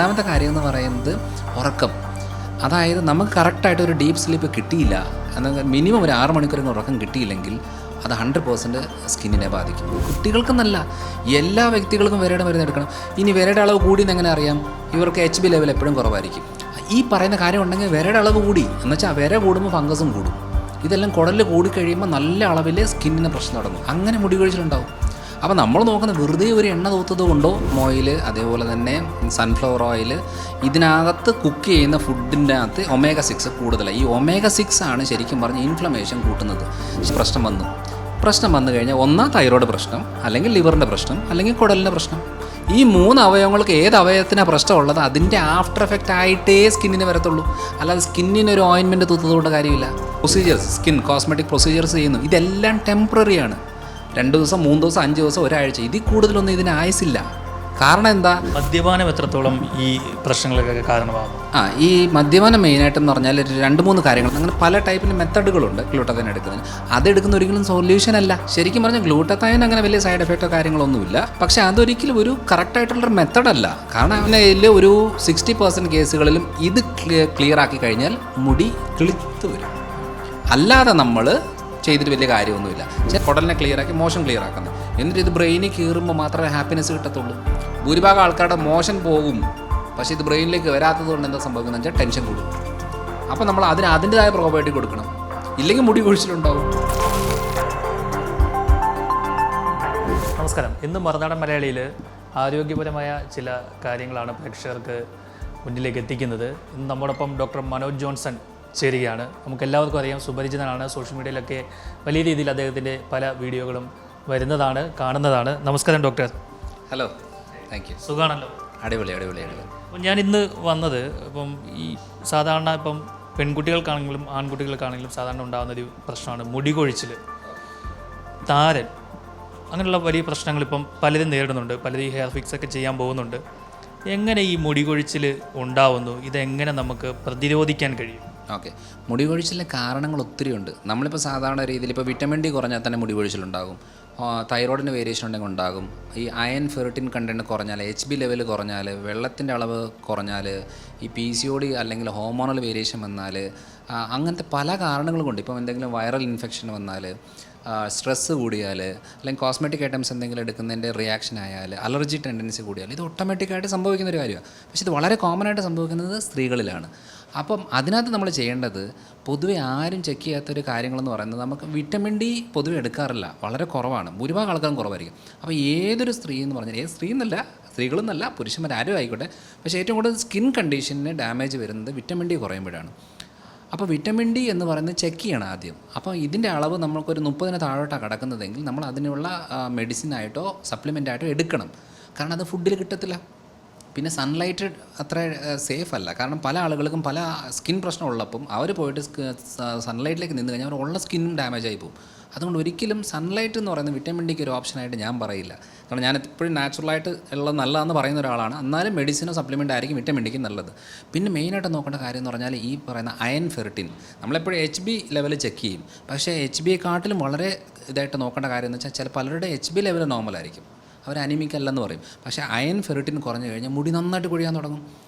രണ്ടാമത്തെ കാര്യം എന്ന് പറയുന്നത് ഉറക്കം. അതായത് നമുക്ക് കറക്റ്റായിട്ട് ഒരു ഡീപ്പ് സ്ലീപ്പ് കിട്ടിയില്ല എന്നാൽ മിനിമം ഒരു 6 മണിക്കൂറെങ്കിലും ഉറക്കം കിട്ടിയില്ലെങ്കിൽ അത് 100% സ്കിന്നിനെ ബാധിക്കും. കുട്ടികൾക്കെന്നല്ല, എല്ലാ വ്യക്തികൾക്കും വിരയുടെ മരുന്ന് എടുക്കണം. ഇനി വിരയുടെ അളവ് കൂടിയെന്ന് എങ്ങനെ അറിയാം? ഇവർക്ക് HB ലെവൽ എപ്പോഴും കുറവായിരിക്കും. ഈ പറയുന്ന കാര്യം ഉണ്ടെങ്കിൽ വിരയുടെ അളവ് കൂടി എന്നുവെച്ചാൽ വിര കൂടുമ്പോൾ ഫംഗസും കൂടും. ഇതെല്ലാം കുടലിൽ കൂടിക്കഴിയുമ്പോൾ നല്ല അളവിൽ സ്കിന്നിന് പ്രശ്നം തുടങ്ങും. അങ്ങനെ മുടി കൊഴിച്ചിലുണ്ടാവും. അപ്പോൾ നമ്മൾ നോക്കുന്ന വെറുതെ ഒരു എണ്ണ തൂത്തത് കൊണ്ടോ ഓയിൽ, അതേപോലെ തന്നെ സൺഫ്ലവർ ഓയിൽ, ഇതിനകത്ത് കുക്ക് ചെയ്യുന്ന ഫുഡിൻ്റെ അകത്ത് ഒമേഗ 6 കൂടുതലാണ്. ഈ ഒമേഗ 6 ആണ് ശരിക്കും പറഞ്ഞ് ഇൻഫ്ലമേഷൻ കൂട്ടുന്നത്. പ്രശ്നം വന്നു കഴിഞ്ഞാൽ ഒന്നാം തൈറോയ്ഡ് പ്രശ്നം, അല്ലെങ്കിൽ ലിവറിൻ്റെ പ്രശ്നം, അല്ലെങ്കിൽ കുടലിൻ്റെ പ്രശ്നം. ഈ 3 അവയവങ്ങൾക്ക് ഏത് അവയവത്തിനാണ് പ്രശ്നമുള്ളത് അതിൻ്റെ ആഫ്റ്റർ എഫക്റ്റ് ആയിട്ടേ സ്കിന്നിന് വരത്തുള്ളൂ. അല്ലാതെ സ്കിന്നിനൊരു ഓയിൻമെൻറ്റ് തൂത്തതുകൊണ്ട് കാര്യമില്ല. പ്രൊസീജിയേഴ്സ്, സ്കിൻ കോസ്മെറ്റിക് പ്രൊസീജിയേഴ്സ് ചെയ്യുന്നു, ഇതെല്ലാം ടെമ്പററിയാണ്. 2 ദിവസം, 3 ദിവസം, 5 ദിവസം, ഒരാഴ്ച, ഇതിൽ കൂടുതലൊന്നും ഇതിന് ആയുസില്ല. കാരണം എന്താ? മദ്യപാനം എത്രത്തോളം ഈ പ്രശ്നങ്ങളൊക്കെ കാരണമാകും? ഈ മദ്യപാനം മെയിനായിട്ടെന്ന് പറഞ്ഞാൽ 2-3 കാര്യങ്ങൾ, അങ്ങനെ പല ടൈപ്പിൽ മെത്തഡുകളുണ്ട് ഗ്ലൂട്ടത്തൈൻ എടുക്കുന്നതിന്. അതെടുക്കുന്ന ഒരിക്കലും സൊല്യൂഷൻ അല്ല. ശരിക്കും പറഞ്ഞാൽ ഗ്ലൂട്ടത്തൈൻ അങ്ങനെ വലിയ സൈഡ് എഫക്റ്റോ കാര്യങ്ങളൊന്നുമില്ല. പക്ഷേ അതൊരിക്കലും ഒരു കറക്റ്റായിട്ടുള്ളൊരു മെത്തഡല്ല. കാരണം അതിൽ ഒരു 60% കേസുകളിലും ഇത് ക്ലിയർ ആക്കി കഴിഞ്ഞാൽ മുടി കിളിത്ത് വരും. അല്ലാതെ നമ്മൾ ചെയ്തിട്ട് വലിയ കാര്യമൊന്നുമില്ല. കുടലിനെ ക്ലിയറാക്കി മോഷൻ ക്ലിയർ ആക്കുന്നത്, എന്നിട്ട് ഇത് ബ്രെയിനിൽ കയറുമ്പോൾ മാത്രമേ ഹാപ്പിനെസ് കിട്ടത്തുള്ളൂ. ഭൂരിഭാഗം ആൾക്കാരുടെ മോഷൻ പോകും, പക്ഷേ ഇത് ബ്രെയിനിലേക്ക് വരാത്തത് കൊണ്ട് എന്താ സംഭവിക്കുന്നത് വെച്ചാൽ ടെൻഷൻ കൂടും. അപ്പോൾ നമ്മൾ അതിൻ്റെതായ പ്രോബയോട്ടിക് കൊടുക്കണം, ഇല്ലെങ്കിൽ മുടി കൊഴിച്ചിലുണ്ടാവും. നമസ്കാരം. ഇന്ന് മറുനാടൻ മലയാളിയിൽ ആരോഗ്യപരമായ ചില കാര്യങ്ങളാണ് പ്രേക്ഷകർക്ക് മുന്നിലേക്ക് എത്തിക്കുന്നത്. ഇന്ന് നമ്മോടൊപ്പം ഡോക്ടർ മനോജ് ജോൺസൺ ചേരുകയാണ്. നമുക്കെല്ലാവർക്കും അറിയാം, സുപരിചിതനാണ്. സോഷ്യൽ മീഡിയയിലൊക്കെ വലിയ രീതിയിൽ അദ്ദേഹത്തിൻ്റെ പല വീഡിയോകളും വരുന്നതാണ്, കാണുന്നതാണ്. നമസ്കാരം ഡോക്ടർ. Hello, thank you. സുഖമാണല്ലോ? അടിപൊളി. അപ്പം ഞാനിന്ന് വന്നത്, ഇപ്പം ഈ സാധാരണ ഇപ്പം പെൺകുട്ടികൾക്കാണെങ്കിലും ആൺകുട്ടികൾക്കാണെങ്കിലും സാധാരണ ഉണ്ടാകുന്നൊരു പ്രശ്നമാണ് മുടി കൊഴിച്ചിൽ, താരൻ, അങ്ങനെയുള്ള വലിയ പ്രശ്നങ്ങൾ ഇപ്പം പലരും നേരിടുന്നുണ്ട്. പലരും ഈ ഹെയർ ഫിക്സ് ഒക്കെ ചെയ്യാൻ പോകുന്നുണ്ട്. എങ്ങനെ ഈ മുടി കൊഴിച്ചിൽ ഉണ്ടാവുന്നു? ഇതെങ്ങനെ നമുക്ക് പ്രതിരോധിക്കാൻ കഴിയും? ഓക്കെ, മുടി കൊഴിച്ചിലിൻ്റെ കാരണങ്ങൾ ഒത്തിരി ഉണ്ട്. നമ്മളിപ്പോൾ സാധാരണ രീതിയിൽ ഇപ്പോൾ വിറ്റമിൻ ഡി കുറഞ്ഞാൽ തന്നെ മുടി കൊഴിച്ചിലുണ്ടാകും. തൈറോയിഡിൻ്റെ വേരിയേഷൻ ഉണ്ടെങ്കിൽ ഉണ്ടാകും. ഈ അയൺ ഫെറിറ്റിൻ കണ്ടൻറ്റ് കുറഞ്ഞാൽ, HB ലെവൽ കുറഞ്ഞാൽ, വെള്ളത്തിൻ്റെ അളവ് കുറഞ്ഞാൽ, ഈ PCOD അല്ലെങ്കിൽ ഹോർമോണൽ വേരിയേഷൻ വന്നാൽ, അങ്ങനത്തെ പല കാരണങ്ങൾ കൊണ്ട്, ഇപ്പോൾ എന്തെങ്കിലും വൈറൽ ഇൻഫെക്ഷൻ വന്നാൽ, സ്ട്രെസ്സ് കൂടിയാൽ, അല്ലെങ്കിൽ കോസ്മെറ്റിക് ഐറ്റംസ് എന്തെങ്കിലും എടുക്കുന്നതിൻ്റെ റിയാക്ഷൻ ആയാൽ, അലർജി ടെൻഡൻസി കൂടിയാൽ, ഇത് ഓട്ടോമാറ്റിക്കായിട്ട് സംഭവിക്കുന്ന ഒരു കാര്യമാണ്. പക്ഷേ ഇത് വളരെ കോമൺ ആയിട്ട് സംഭവിക്കുന്നത് സ്ത്രീകളിലാണ്. അപ്പം അതിനകത്ത് നമ്മൾ ചെയ്യേണ്ടത്, പൊതുവെ ആരും ചെക്ക് ചെയ്യാത്തൊരു കാര്യങ്ങളെന്ന് പറയുന്നത്, നമുക്ക് വിറ്റമിൻ ഡി പൊതുവെ എടുക്കാറില്ല, വളരെ കുറവാണ്. ഭൂരിഭാഗം ആൾക്കാരും കുറവായിരിക്കും. അപ്പോൾ ഏതൊരു സ്ത്രീ എന്ന് പറഞ്ഞാൽ, ഏത് സ്ത്രീ എന്നല്ല, സ്ത്രീകളെന്നല്ല, പുരുഷന്മാരും ആയിക്കോട്ടെ, പക്ഷേ ഏറ്റവും കൂടുതൽ സ്കിൻ കണ്ടീഷന് ഡാമേജ് വരുന്നത് വിറ്റമിൻ ഡി കുറയുമ്പോഴാണ്. അപ്പോൾ വിറ്റമിൻ ഡി എന്ന് പറയുന്നത് ചെക്ക് ചെയ്യണം ആദ്യം. അപ്പോൾ ഇതിൻ്റെ അളവ് നമുക്കൊരു 30 താഴോട്ടാണ് കിടക്കുന്നതെങ്കിൽ നമ്മൾ അതിനുള്ള മെഡിസിനായിട്ടോ സപ്ലിമെൻ്റായിട്ടോ എടുക്കണം. കാരണം അത് ഫുഡിൽ കിട്ടത്തില്ല. പിന്നെ സൺലൈറ്റ് അത്ര സേഫ് അല്ല. കാരണം പല ആളുകൾക്കും പല സ്കിൻ പ്രശ്നം ഉള്ളപ്പം അവർ പോയിട്ട് സൺലൈറ്റിലേക്ക് നിന്ന് കഴിഞ്ഞാൽ അവരുള്ള സ്കിന്നും ഡാമേജ് ആയി പോകും. അതുകൊണ്ട് ഒരിക്കലും സൺലൈറ്റ് എന്ന് പറയുന്നത് വിറ്റമിൻ ഡിക്ക് ഒരു ഓപ്ഷനായിട്ട് ഞാൻ പറയില്ല. കാരണം ഞാൻ എപ്പോഴും നാച്ചുറലായിട്ട് ഉള്ള നല്ലതെന്ന് പറയുന്ന ഒരാളാണ്. എന്നാലും മെഡിസിനോ സപ്ലിമെൻ്റ് ആയിരിക്കും വിറ്റമിൻ ഡിക്ക് നല്ലത്. പിന്നെ മെയിനായിട്ട് നോക്കേണ്ട കാര്യം എന്ന് പറഞ്ഞാൽ ഈ പറയുന്ന അയൺ ഫെറിറ്റിൻ, നമ്മളെപ്പോഴും HB ലെവൽ ചെക്ക് ചെയ്യും. പക്ഷേ HBയെക്കാട്ടിലും വളരെ ഇതായിട്ട് നോക്കേണ്ട കാര്യം എന്ന് വെച്ചാൽ, ചില പലരുടെ HB ലെവൽ നോർമലായിരിക്കും, അവർ അനീമിക് അല്ലെന്ന് പറയും. പക്ഷേ അയൺ ഫെറിറ്റിൻ കുറഞ്ഞു കഴിഞ്ഞാൽ മുടി നന്നായിട്ട് കൊഴിയാൻ തുടങ്ങും.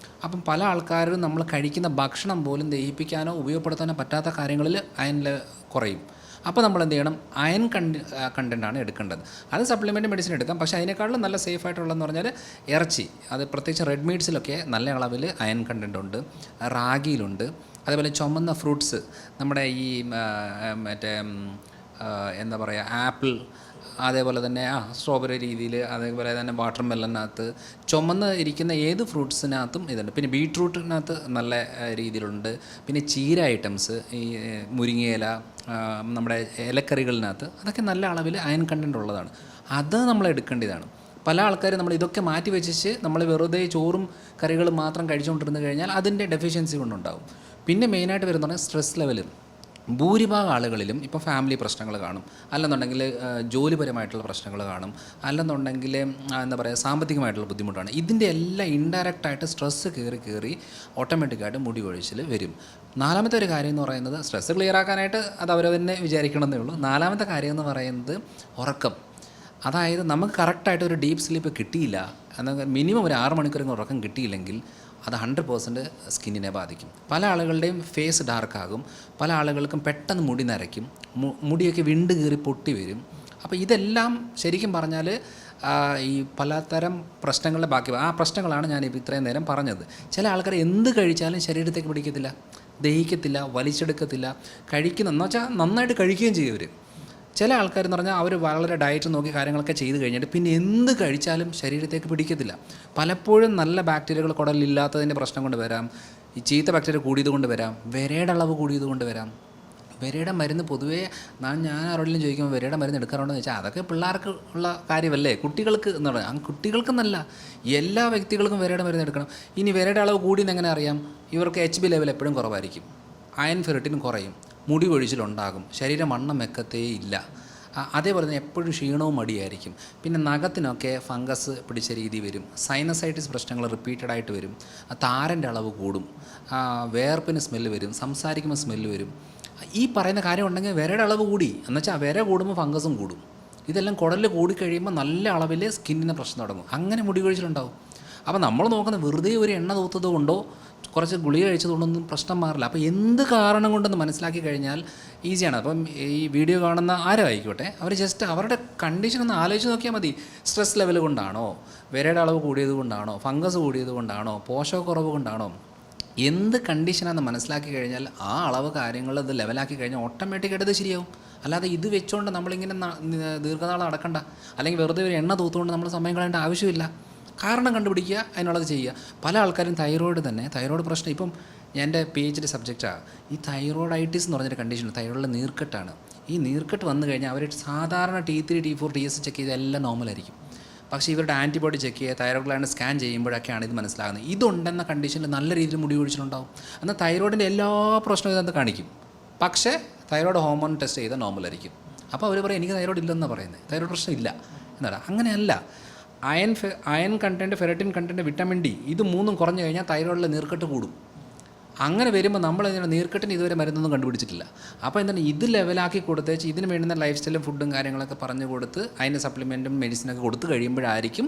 അപ്പം പല ആൾക്കാരും നമ്മൾ കഴിക്കുന്ന ഭക്ഷണം പോലും ദഹിപ്പിക്കാനോ ഉപയോഗപ്പെടുത്താനോ പറ്റാത്ത കാര്യങ്ങളിൽ അയണിൽ കുറയും. അപ്പോൾ നമ്മൾ എന്ത് ചെയ്യണം? അയൺ കണ്ടൻ്റാണ് എടുക്കേണ്ടത്. അത് സപ്ലിമെൻ്റ് മെഡിസിൻ എടുക്കാം. പക്ഷേ അതിനേക്കാളും നല്ല സേഫ് ആയിട്ടുള്ളതെന്ന് പറഞ്ഞാൽ ഇറച്ചി, അത് പ്രത്യേകിച്ച് റെഡ് മീറ്റ്സിലൊക്കെ നല്ല അളവിൽ അയൺ കണ്ടൻ്റ് ഉണ്ട്. റാഗിയിലുണ്ട്. അതേപോലെ ചുമന്ന ഫ്രൂട്ട്സ്, നമ്മുടെ ഈ മറ്റേ എന്താ പറയുക, ആപ്പിൾ, അതേപോലെ തന്നെ സ്ട്രോബെറി രീതിയിൽ, അതേപോലെ തന്നെ വാട്ടർ മെലനകത്ത്, ചുമന്ന് ഇരിക്കുന്ന ഏത് ഫ്രൂട്ട്സിനകത്തും ഇതുണ്ട്. പിന്നെ ബീട്രൂട്ടിനകത്ത് നല്ല രീതിയിലുണ്ട്. പിന്നെ ചീര ഐറ്റംസ്, ഈ മുരിങ്ങയില, നമ്മുടെ ഇലക്കറികളിനകത്ത്, അതൊക്കെ നല്ല അളവിൽ അയൺ കണ്ടൻ്റ് ഉള്ളതാണ്. അത് നമ്മൾ എടുക്കേണ്ടതാണ്. പല ആൾക്കാരും നമ്മൾ ഇതൊക്കെ മാറ്റി വെച്ചിട്ട് നമ്മൾ വെറുതെ ചോറും കറികളും മാത്രം കഴിച്ചുകൊണ്ടിരുന്നു കഴിഞ്ഞാൽ അതിൻ്റെ ഡെഫിഷ്യൻസി കൊണ്ടുണ്ടാകും. പിന്നെ മെയിനായിട്ട് വരുന്നതാണ് സ്ട്രെസ് ലെവൽ. ഭൂരിഭാഗം ആളുകളിലും ഇപ്പോൾ ഫാമിലി പ്രശ്നങ്ങൾ കാണും, അല്ലെന്നുണ്ടെങ്കിൽ ജോലിപരമായിട്ടുള്ള പ്രശ്നങ്ങൾ കാണും, അല്ലെന്നുണ്ടെങ്കിൽ എന്താ പറയുക, സാമ്പത്തികമായിട്ടുള്ള ബുദ്ധിമുട്ടാണ്. ഇതിൻ്റെ എല്ലാം ഇൻഡയറക്റ്റായിട്ട് സ്ട്രെസ്സ് കയറി ഓട്ടോമാറ്റിക്കായിട്ട് മുടി കൊഴിച്ചിൽ വരും. 4മത്തെ ഒരു കാര്യം എന്ന് പറയുന്നത്, സ്ട്രെസ്സ് ക്ലിയർ ആക്കാനായിട്ട് അത് അവർ തന്നെ വിചാരിക്കണമെന്നേ ഉള്ളൂ. 4മത്തെ കാര്യം എന്ന് പറയുന്നത് ഉറക്കം. അതായത് നമുക്ക് കറക്റ്റായിട്ട് ഒരു ഡീപ്പ് സ്ലീപ്പ് കിട്ടിയില്ല എന്നാൽ മിനിമം ഒരു 6 മണിക്കൂറെങ്കിലും ഉറക്കം കിട്ടിയില്ലെങ്കിൽ അത് 100% സ്കിന്നിനെ ബാധിക്കും. പല ആളുകളുടെയും ഫേസ് ഡാർക്കാകും, പല ആളുകൾക്കും പെട്ടെന്ന് മുടി നരയ്ക്കും, മുടിയൊക്കെ വിണ്ട് കീറി പൊട്ടി വരും. അപ്പോൾ ഇതെല്ലാം ശരിക്കും പറഞ്ഞാൽ ഈ പലതരം പ്രശ്നങ്ങളുടെ ബാക്കി ആ പ്രശ്നങ്ങളാണ് ഞാൻ ഇത്രയും നേരം പറഞ്ഞത്. ചില ആൾക്കാർ എന്ത് കഴിച്ചാലും ശരീരത്തേക്ക് പിടിക്കത്തില്ല, ദഹിക്കത്തില്ല, വലിച്ചെടുക്കത്തില്ല. കഴിക്കുന്ന വെച്ചാൽ നന്നായിട്ട് കഴിക്കുകയും ചെയ്യും അവർ. ചില ആൾക്കാരെന്ന് പറഞ്ഞാൽ അവർ വളരെ ഡയറ്റ് നോക്കി കാര്യങ്ങളൊക്കെ ചെയ്ത് കഴിഞ്ഞിട്ട് പിന്നെ എന്ത് കഴിച്ചാലും ശരീരത്തേക്ക് പിടിക്കത്തില്ല. പലപ്പോഴും നല്ല ബാക്ടീരിയകൾ കുടലില്ലാത്തതിൻ്റെ പ്രശ്നം കൊണ്ട് വരാം, ഈ ചീത്ത ബാക്ടീരിയ കൂടിയത് കൊണ്ട് വരാം, വിരയുടെ അളവ് കൂടിയത് കൊണ്ട് വരാം. വിരയുടെ മരുന്ന് പൊതുവേ ഞാൻ ആരോടെങ്കിലും ചോദിക്കുമ്പോൾ വിരയുടെ മരുന്ന് എടുക്കാറുണ്ടെന്ന് വെച്ചാൽ അതൊക്കെ പിള്ളേർക്ക് ഉള്ള കാര്യമല്ലേ, കുട്ടികൾക്ക് എന്ന് പറഞ്ഞാൽ കുട്ടികൾക്കെന്നല്ല എല്ലാ വ്യക്തികൾക്കും വിരയുടെ മരുന്ന് എടുക്കണം. ഇനി വിരയുടെ അളവ് കൂടിയെന്ന് എങ്ങനെ അറിയാം? ഇവർക്ക് HB ലെവൽ എപ്പോഴും കുറവായിരിക്കും, അയൺ ഫെറിറ്റിൻ കുറയും, മുടി കൊഴിച്ചിലുണ്ടാകും, ശരീരം വണ്ണം വെക്കത്തേ ഇല്ല. അതേപോലെ തന്നെ എപ്പോഴും ക്ഷീണവും മടിയായിരിക്കും. പിന്നെ നഖത്തിനൊക്കെ ഫംഗസ് പിടിച്ച രീതി വരും, സൈനസൈറ്റിസ് പ്രശ്നങ്ങൾ റിപ്പീറ്റഡ് ആയിട്ട് വരും, താരൻ്റെ അളവ് കൂടും, വേർപ്പിന് സ്മെല്ല് വരും, സംസാരിക്കുമ്പോൾ സ്മെല്ല് വരും. ഈ പറയുന്ന കാര്യം ഉണ്ടെങ്കിൽ വിരയുടെ അളവ് കൂടി എന്നുവെച്ചാൽ വിര കൂടുമ്പോൾ ഫംഗസും കൂടും. ഇതെല്ലാം കുടലിൽ കൂടിക്കഴിയുമ്പോൾ നല്ല അളവിൽ സ്കിന്നിന് പ്രശ്നം തുടങ്ങും, അങ്ങനെ മുടി കൊഴിച്ചിലുണ്ടാവും. അപ്പോൾ നമ്മൾ നോക്കുന്ന വെറുതെ ഒരു എണ്ണ തൂത്തത് കൊണ്ടോ കുറച്ച് ഗുളിക കഴിച്ചതുകൊണ്ടൊന്നും പ്രശ്നം മാറില്ല. അപ്പോൾ എന്ത് കാരണം കൊണ്ടെന്ന് മനസ്സിലാക്കി കഴിഞ്ഞാൽ ഈസിയാണ്. അപ്പം ഈ വീഡിയോ കാണുന്ന ആരും ആയിക്കോട്ടെ, അവർ ജസ്റ്റ് അവരുടെ കണ്ടീഷൻ ഒന്ന് ആലോചിച്ച് നോക്കിയാൽ മതി. സ്ട്രെസ് ലെവൽ കൊണ്ടാണോ, വിരയുടെ അളവ് കൂടിയത് കൊണ്ടാണോ, ഫംഗസ് കൂടിയത് കൊണ്ടാണോ, പോഷകക്കുറവ് കൊണ്ടാണോ, എന്ത് കണ്ടീഷനാണെന്ന് മനസ്സിലാക്കി കഴിഞ്ഞാൽ ആ അളവ് കാര്യങ്ങൾ ഇത് ലെവലാക്കി കഴിഞ്ഞാൽ ഓട്ടോമാറ്റിക്കായിട്ട് ഇത് ശരിയാവും. അല്ലാതെ ഇത് വെച്ചുകൊണ്ട് നമ്മളിങ്ങനെ ദീർഘനാളം നടക്കണ്ട, അല്ലെങ്കിൽ വെറുതെ ഒരു എണ്ണ തൂത്തുകൊണ്ട് നമ്മൾ സമയം കളയേണ്ട ആവശ്യമില്ല. കാരണം കണ്ടുപിടിക്കുക, അതിനുള്ളത് ചെയ്യുക. പല ആൾക്കാരും തൈറോയ്ഡ് പ്രശ്നം ഇപ്പം എൻ്റെ PhD സബ്ജക്റ്റാണ് ഈ തൈറോയ്ഡൈറ്റിസ് എന്ന് പറഞ്ഞൊരു കണ്ടീഷൻ. തൈറോയിഡിലെ നീർക്കെട്ടാണ്. ഈ നീർക്കെട്ട് വന്നു കഴിഞ്ഞാൽ അവർ സാധാരണ T3, T4, TS ചെക്ക് ചെയ്ത് എല്ലാം നോർമലായിരിക്കും. പക്ഷേ ഇവരുടെ ആൻറ്റിബോഡി ചെക്ക് ചെയ്യുക, തൈറോയ്ഡ് ഗ്ലാൻഡ് സ്കാൻ ചെയ്യുമ്പോഴൊക്കെയാണ് ഇത് മനസ്സിലാകുന്നത്. ഇതുണ്ടെന്ന കണ്ടീഷനിൽ നല്ല രീതിയിൽ മുടി കൊഴിച്ചിലുണ്ടാവും. എന്നാൽ തൈറോയിഡിൻ്റെ എല്ലാ പ്രശ്നവും ഇതെന്ന് കാണിക്കും, പക്ഷേ തൈറോയ്ഡ് ഹോർമോൺ ടെസ്റ്റ് ചെയ്താൽ നോർമലായിരിക്കും. അപ്പോൾ അവർ പറയും എനിക്ക് തൈറോയ്ഡ് ഇല്ലെന്നാണ് പറയുന്നത്, തൈറോയ്ഡ് പ്രശ്നം ഇല്ല എന്നാണ്. അങ്ങനെയല്ല. Iron content, ferritin content, vitamin D ഇത് മൂന്നും കുറഞ്ഞു കഴിഞ്ഞാൽ തൈറോയിഡിലെ നീർക്കെട്ട് കൂടും. അങ്ങനെ വരുമ്പോൾ നമ്മൾ നീർക്കെട്ടിന് ഇതുവരെ മരുന്നൊന്നും കണ്ടുപിടിച്ചിട്ടില്ല. അപ്പോൾ എന്താണ് ഇത് ലെവലാക്കി കൊടുത്തേച്ച് ഇതിന് വേണ്ടുന്ന ലൈഫ് സ്റ്റൈലും ഫുഡും കാര്യങ്ങളൊക്കെ പറഞ്ഞു കൊടുത്ത് അതിന് സപ്ലിമെൻറ്റും മെഡിസിനൊക്കെ കൊടുത്തു കഴിയുമ്പോഴായിരിക്കും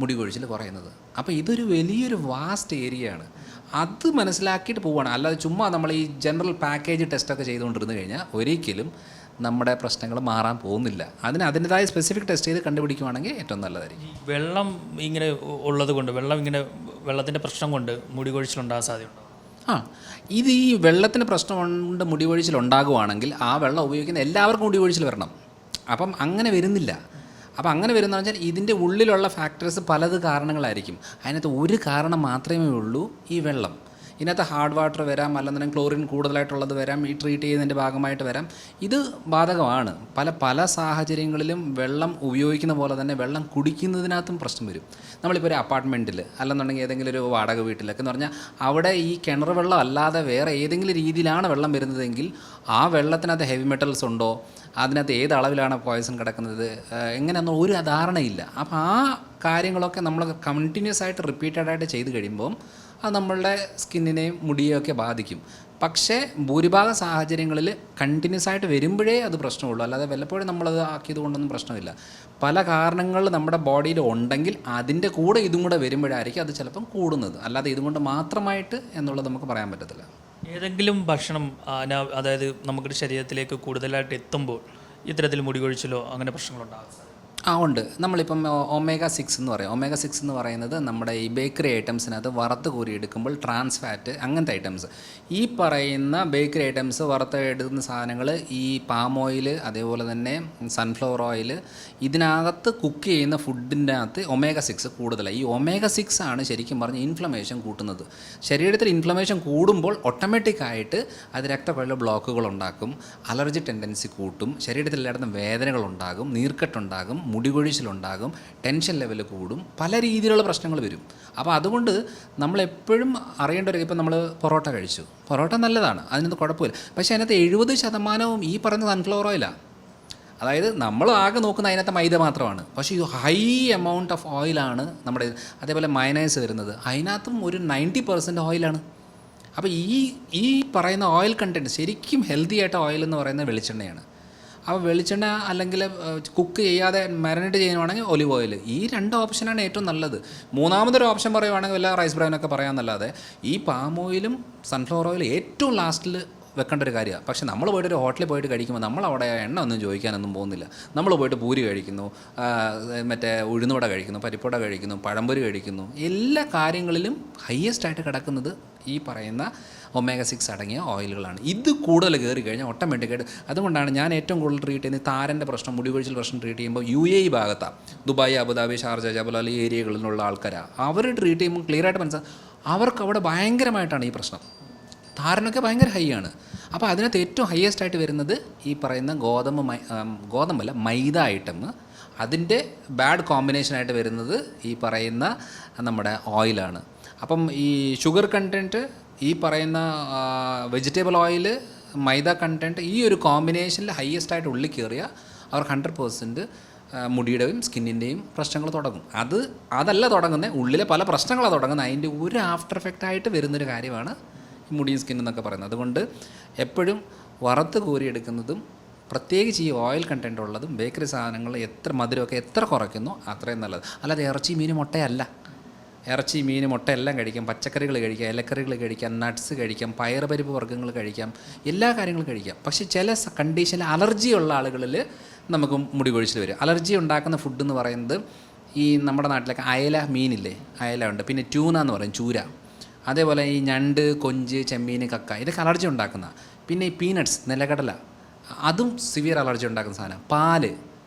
മുടി കൊഴിച്ചിൽ കുറയുന്നത്. അപ്പോൾ ഇതൊരു വലിയൊരു വാസ്റ്റ് ഏരിയയാണ്. അത് മനസ്സിലാക്കിയിട്ട് പോവുകയാണ്. അല്ലാതെ ചുമ്മാ നമ്മൾ ഈ ജനറൽ പാക്കേജ് ടെസ്റ്റൊക്കെ ചെയ്തുകൊണ്ടിരുന്നു കഴിഞ്ഞാൽ ഒരിക്കലും നമ്മുടെ പ്രശ്നങ്ങൾ മാറാൻ പോകുന്നില്ല. അതിൻ്റെതായ സ്പെസിഫിക് ടെസ്റ്റ് ചെയ്ത് കണ്ടുപിടിക്കുവാണെങ്കിൽ ഏറ്റവും നല്ലതായിരിക്കും. വെള്ളം ഇങ്ങനെ ഉള്ളത് കൊണ്ട് വെള്ളത്തിൻ്റെ പ്രശ്നം കൊണ്ട് മുടി കൊഴിച്ചിലുണ്ടാകാൻ സാധ്യതയുണ്ടോ? ഇത് ഈ വെള്ളത്തിന് പ്രശ്നം കൊണ്ട് മുടി കൊഴിച്ചിലുണ്ടാകുവാണെങ്കിൽ ആ വെള്ളം ഉപയോഗിക്കുന്ന എല്ലാവർക്കും മുടി കൊഴിച്ചിൽ വരണം. അപ്പം അങ്ങനെ വരുന്നില്ല. അപ്പോൾ അങ്ങനെ വരുന്നതെന്ന് വെച്ചാൽ ഇതിൻ്റെ ഉള്ളിലുള്ള ഫാക്ടേഴ്സ് പലത് കാരണങ്ങളായിരിക്കും. അതിനകത്ത് ഒരു കാരണം മാത്രമേ ഉള്ളൂ ഈ വെള്ളം. ഇതിനകത്ത് ഹാർഡ് വാട്ടർ വരാം, അല്ലെന്നുണ്ടെങ്കിൽ ക്ലോറിൻ കൂടുതലായിട്ടുള്ളത് വരാം, ഈ ട്രീറ്റ് ചെയ്യുന്നതിൻ്റെ ഭാഗമായിട്ട് വരാം. ഇത് ബാധകമാണ്. പല സാഹചര്യങ്ങളിലും വെള്ളം ഉപയോഗിക്കുന്ന പോലെ തന്നെ വെള്ളം കുടിക്കുന്നതിനകത്തും പ്രശ്നം വരും. നമ്മളിപ്പോൾ ഒരു അപ്പാർട്ട്മെൻറ്റിൽ അല്ലെന്നുണ്ടെങ്കിൽ ഏതെങ്കിലും ഒരു വാടക വീട്ടിലൊക്കെ എന്ന് പറഞ്ഞാൽ അവിടെ ഈ കിണർ വെള്ളം അല്ലാതെ വേറെ ഏതെങ്കിലും രീതിയിലാണ് വെള്ളം വരുന്നതെങ്കിൽ ആ വെള്ളത്തിനകത്ത് ഹെവി മെറ്റൽസ് ഉണ്ടോ, അതിനകത്ത് ഏത് അളവിലാണ് പോയ്സൺ കിടക്കുന്നത്, എങ്ങനെയൊന്നും ഒരു ധാരണയില്ല. അപ്പോൾ ആ കാര്യങ്ങളൊക്കെ നമ്മൾ കണ്ടിന്യൂസ് ആയിട്ട് റിപ്പീറ്റഡായിട്ട് ചെയ്ത് കഴിയുമ്പം അത് നമ്മളുടെ സ്കിന്നിനെയും മുടിയെയൊക്കെ ബാധിക്കും. പക്ഷേ ഭൂരിഭാഗം സാഹചര്യങ്ങളിൽ കണ്ടിന്യൂസ് ആയിട്ട് വരുമ്പോഴേ അത് പ്രശ്നമുള്ളൂ. അല്ലാതെ വല്ലപ്പോഴും നമ്മളത് ആക്കിയത് കൊണ്ടൊന്നും പ്രശ്നമില്ല. പല കാരണങ്ങൾ നമ്മുടെ ബോഡിയിൽ ഉണ്ടെങ്കിൽ അതിൻ്റെ കൂടെ ഇതും കൂടെ വരുമ്പോഴായിരിക്കും അത് ചിലപ്പം കൂടുന്നത്. അല്ലാതെ ഇതും കൊണ്ട് മാത്രമായിട്ട് എന്നുള്ളത് നമുക്ക് പറയാൻ പറ്റത്തില്ല. ഏതെങ്കിലും ഭക്ഷണം അതായത് നമ്മുടെ ശരീരത്തിലേക്ക് കൂടുതലായിട്ട് എത്തുമ്പോൾ ഇത്തരത്തിൽ മുടി കൊഴിച്ചിലോ അങ്ങനെ പ്രശ്നങ്ങളുണ്ടാകും? ഉണ്ട്. നമ്മളിപ്പം omega-6 എന്ന് പറയും. omega-6 എന്ന് പറയുന്നത് നമ്മുടെ ഈ ബേക്കറി ഐറ്റംസിനകത്ത് വറുത്ത് കോരി എടുക്കുമ്പോൾ ട്രാൻസ് ഫാറ്റ് അങ്ങനത്തെ ഐറ്റംസ്, ഈ പറയുന്ന ബേക്കറി ഐറ്റംസ് വറുത്ത് എടുക്കുന്ന സാധനങ്ങൾ, ഈ പാം ഓയിൽ, അതേപോലെ തന്നെ സൺഫ്ലവർ ഓയിൽ, ഇതിനകത്ത് കുക്ക് ചെയ്യുന്ന ഫുഡിൻ്റെ അകത്ത് omega-6 കൂടുതലാണ്. ഈ omega-6 ആണ് ശരിക്കും പറഞ്ഞ് ഇൻഫ്ലമേഷൻ കൂട്ടുന്നത്. ശരീരത്തിൽ ഇൻഫ്ലമേഷൻ കൂടുമ്പോൾ ഓട്ടോമാറ്റിക്കായിട്ട് അത് രക്തക്കുഴൽ ബ്ലോക്കുകൾ ഉണ്ടാക്കും, അലർജി ടെൻഡൻസി കൂട്ടും, ശരീരത്തിൽ എല്ലായിടത്തും വേദനകളുണ്ടാകും, നീർക്കെട്ടുണ്ടാകും, മുടി കൊഴിച്ചിലുണ്ടാകും, ടെൻഷൻ ലെവൽ കൂടും, പല രീതിയിലുള്ള പ്രശ്നങ്ങൾ വരും. അപ്പോൾ അതുകൊണ്ട് നമ്മളെപ്പോഴും അറിയേണ്ട ഒരു, ഇപ്പം നമ്മൾ പൊറോട്ട കഴിച്ചു, പൊറോട്ട നല്ലതാണ്, അതിനൊന്നും കുഴപ്പമില്ല. പക്ഷേ അതിനകത്ത് 70% ഈ പറയുന്ന സൺഫ്ലവർ ഓയിലാണ്. അതായത് നമ്മൾ ആകെ നോക്കുന്ന അതിനകത്ത് മൈദ മാത്രമാണ്. പക്ഷേ ഇത് ഹൈ എമൗണ്ട് ഓഫ് ഓയിലാണ് നമ്മുടെ. അതേപോലെ മയനൈസ് വരുന്നത്, അതിനകത്തും ഒരു 90% ഓയിലാണ്. അപ്പോൾ ഈ പറയുന്ന ഓയിൽ കണ്ടൻറ്റ് ശരിക്കും ഹെൽത്തി ആയിട്ട് ഓയിൽ എന്ന് പറയുന്നത് വെളിച്ചെണ്ണയാണ്. അപ്പോൾ വെളിച്ചെണ്ണ അല്ലെങ്കിൽ കുക്ക് ചെയ്യാതെ മാരിനേറ്റ് ചെയ്യുവാണെങ്കിൽ ഒലിവ് ഓയിൽ, ഈ 2 ഓപ്ഷനാണ് ഏറ്റവും നല്ലത്. മൂന്നാമതൊരു ഓപ്ഷൻ പറയുവാണെങ്കിൽ വല്ല റൈസ് ബ്രൈനൊക്കെ പറയാമെന്നല്ലാതെ ഈ പാം ഓയിലും സൺഫ്ലവർ ഓയിലും ഏറ്റവും ലാസ്റ്റിൽ വെക്കേണ്ട ഒരു കാര്യമാണ്. പക്ഷേ നമ്മൾ പോയിട്ട് ഒരു ഹോട്ടലിൽ പോയിട്ട് കഴിക്കുമ്പോൾ നമ്മളവിടെ എണ്ണ ഒന്നും ചോദിക്കാനൊന്നും പോകുന്നില്ല. നമ്മൾ പോയിട്ട് പൂരി കഴിക്കുന്നു, മറ്റേ ഉഴുന്നുവട കഴിക്കുന്നു, പരിപ്പുവട കഴിക്കുന്നു, പഴംപൊരി കഴിക്കുന്നു. എല്ലാ കാര്യങ്ങളിലും ഹയ്യസ്റ്റ് ആയിട്ട് കിടക്കുന്നത് ഈ പറയുന്ന ഒമേഗ-6 അടങ്ങിയ ഓയിലുകളാണ്. ഇത് കൂടുതൽ കയറി കഴിഞ്ഞാൽ ഓട്ടോമാറ്റിക്കായിട്ട്, അതുകൊണ്ടാണ് ഞാൻ ഏറ്റവും കൂടുതൽ ട്രീറ്റ് ചെയ്യുന്നത് താരൻ്റെ പ്രശ്നം, മുടി കൊഴിച്ചിൽ പ്രശ്നം ട്രീറ്റ് ചെയ്യുമ്പോൾ UAE ഭാഗത്താണ്, ദുബായ്, അബുദാബി, ഷാർജ, ജബൽ ഈ ഏരിയകളിലുള്ള ആൾക്കാരാണ്. അവർ ട്രീറ്റ് ചെയ്യുമ്പോൾ ക്ലിയറായിട്ട് മനസ്സിലാവും അവർക്ക് അവിടെ ഭയങ്കരമായിട്ടാണ് ഈ പ്രശ്നം. താരനൊക്കെ ഭയങ്കര ഹൈ ആണ്. അപ്പോൾ അതിനകത്ത് ഏറ്റവും ഹയ്യസ്റ്റ് ആയിട്ട് വരുന്നത് ഈ പറയുന്ന ഗോതമ്പല്ല മൈദ ഐറ്റം. അതിൻ്റെ ബാഡ് കോമ്പിനേഷനായിട്ട് വരുന്നത് ഈ പറയുന്ന നമ്മുടെ ഓയിലാണ്. അപ്പം ഈ ഷുഗർ കണ്ടൻറ്റ്, ഈ പറയുന്ന വെജിറ്റബിൾ ഓയിൽ, മൈദ കണ്ടൻറ്റ്, ഈ ഒരു കോമ്പിനേഷനിൽ ഹയ്യസ്റ്റ് ആയിട്ട് ഉള്ളിൽ കയറിയാൽ അവർക്ക് 100% മുടിയുടെയും സ്കിന്നിൻ്റെയും പ്രശ്നങ്ങൾ തുടങ്ങും. അതല്ല തുടങ്ങുന്നത്, ഉള്ളിലെ പല പ്രശ്നങ്ങളാണ് തുടങ്ങുന്നത്. അതിൻ്റെ ഒരു ആഫ്റ്റർ എഫക്റ്റ് ആയിട്ട് വരുന്നൊരു കാര്യമാണ് മുടിയും സ്കിൻ എന്നൊക്കെ പറയുന്നത്. അതുകൊണ്ട് എപ്പോഴും വറുത്ത് കോരിയെടുക്കുന്നതും പ്രത്യേകിച്ച് ഈ ഓയിൽ കണ്ടൻറ്റ് ഉള്ളതും ബേക്കറി സാധനങ്ങൾ എത്ര മധുരമൊക്കെ എത്ര കുറയ്ക്കുന്നോ അത്രയും നല്ലത്. അല്ലാതെ ഇറച്ചി, മീൻ, മുട്ടയല്ല. ഇറച്ചി, മീൻ, മുട്ട എല്ലാം കഴിക്കാം, പച്ചക്കറികൾ കഴിക്കാം, ഇലക്കറികൾ കഴിക്കാം, നട്ട്സ് കഴിക്കാം, പയറുപരിപ്പ് വർഗ്ഗങ്ങൾ കഴിക്കാം, എല്ലാ കാര്യങ്ങളും കഴിക്കാം. പക്ഷേ ചില കണ്ടീഷനിൽ അലർജിയുള്ള ആളുകളിൽ നമുക്ക് മുടി കൊഴിച്ചിൽ വരും. അലർജി ഉണ്ടാക്കുന്ന ഫുഡ് എന്ന് പറയുന്നത് ഈ നമ്മുടെ നാട്ടിലൊക്കെ അയല മീനില്ലേ, അയല ഉണ്ട്, പിന്നെ ട്യൂന എന്ന് പറയും, ചൂര, അതേപോലെ ഈ ഞണ്ട്, കൊഞ്ച്, ചെമ്മീൻ, കക്ക, ഇതൊക്കെ അലർജി ഉണ്ടാക്കുന്ന. പിന്നെ ഈ പീനട്ട്സ്, നിലക്കടല, അതും സിവിയർ അലർജി ഉണ്ടാക്കുന്ന സാധനം. പാല്,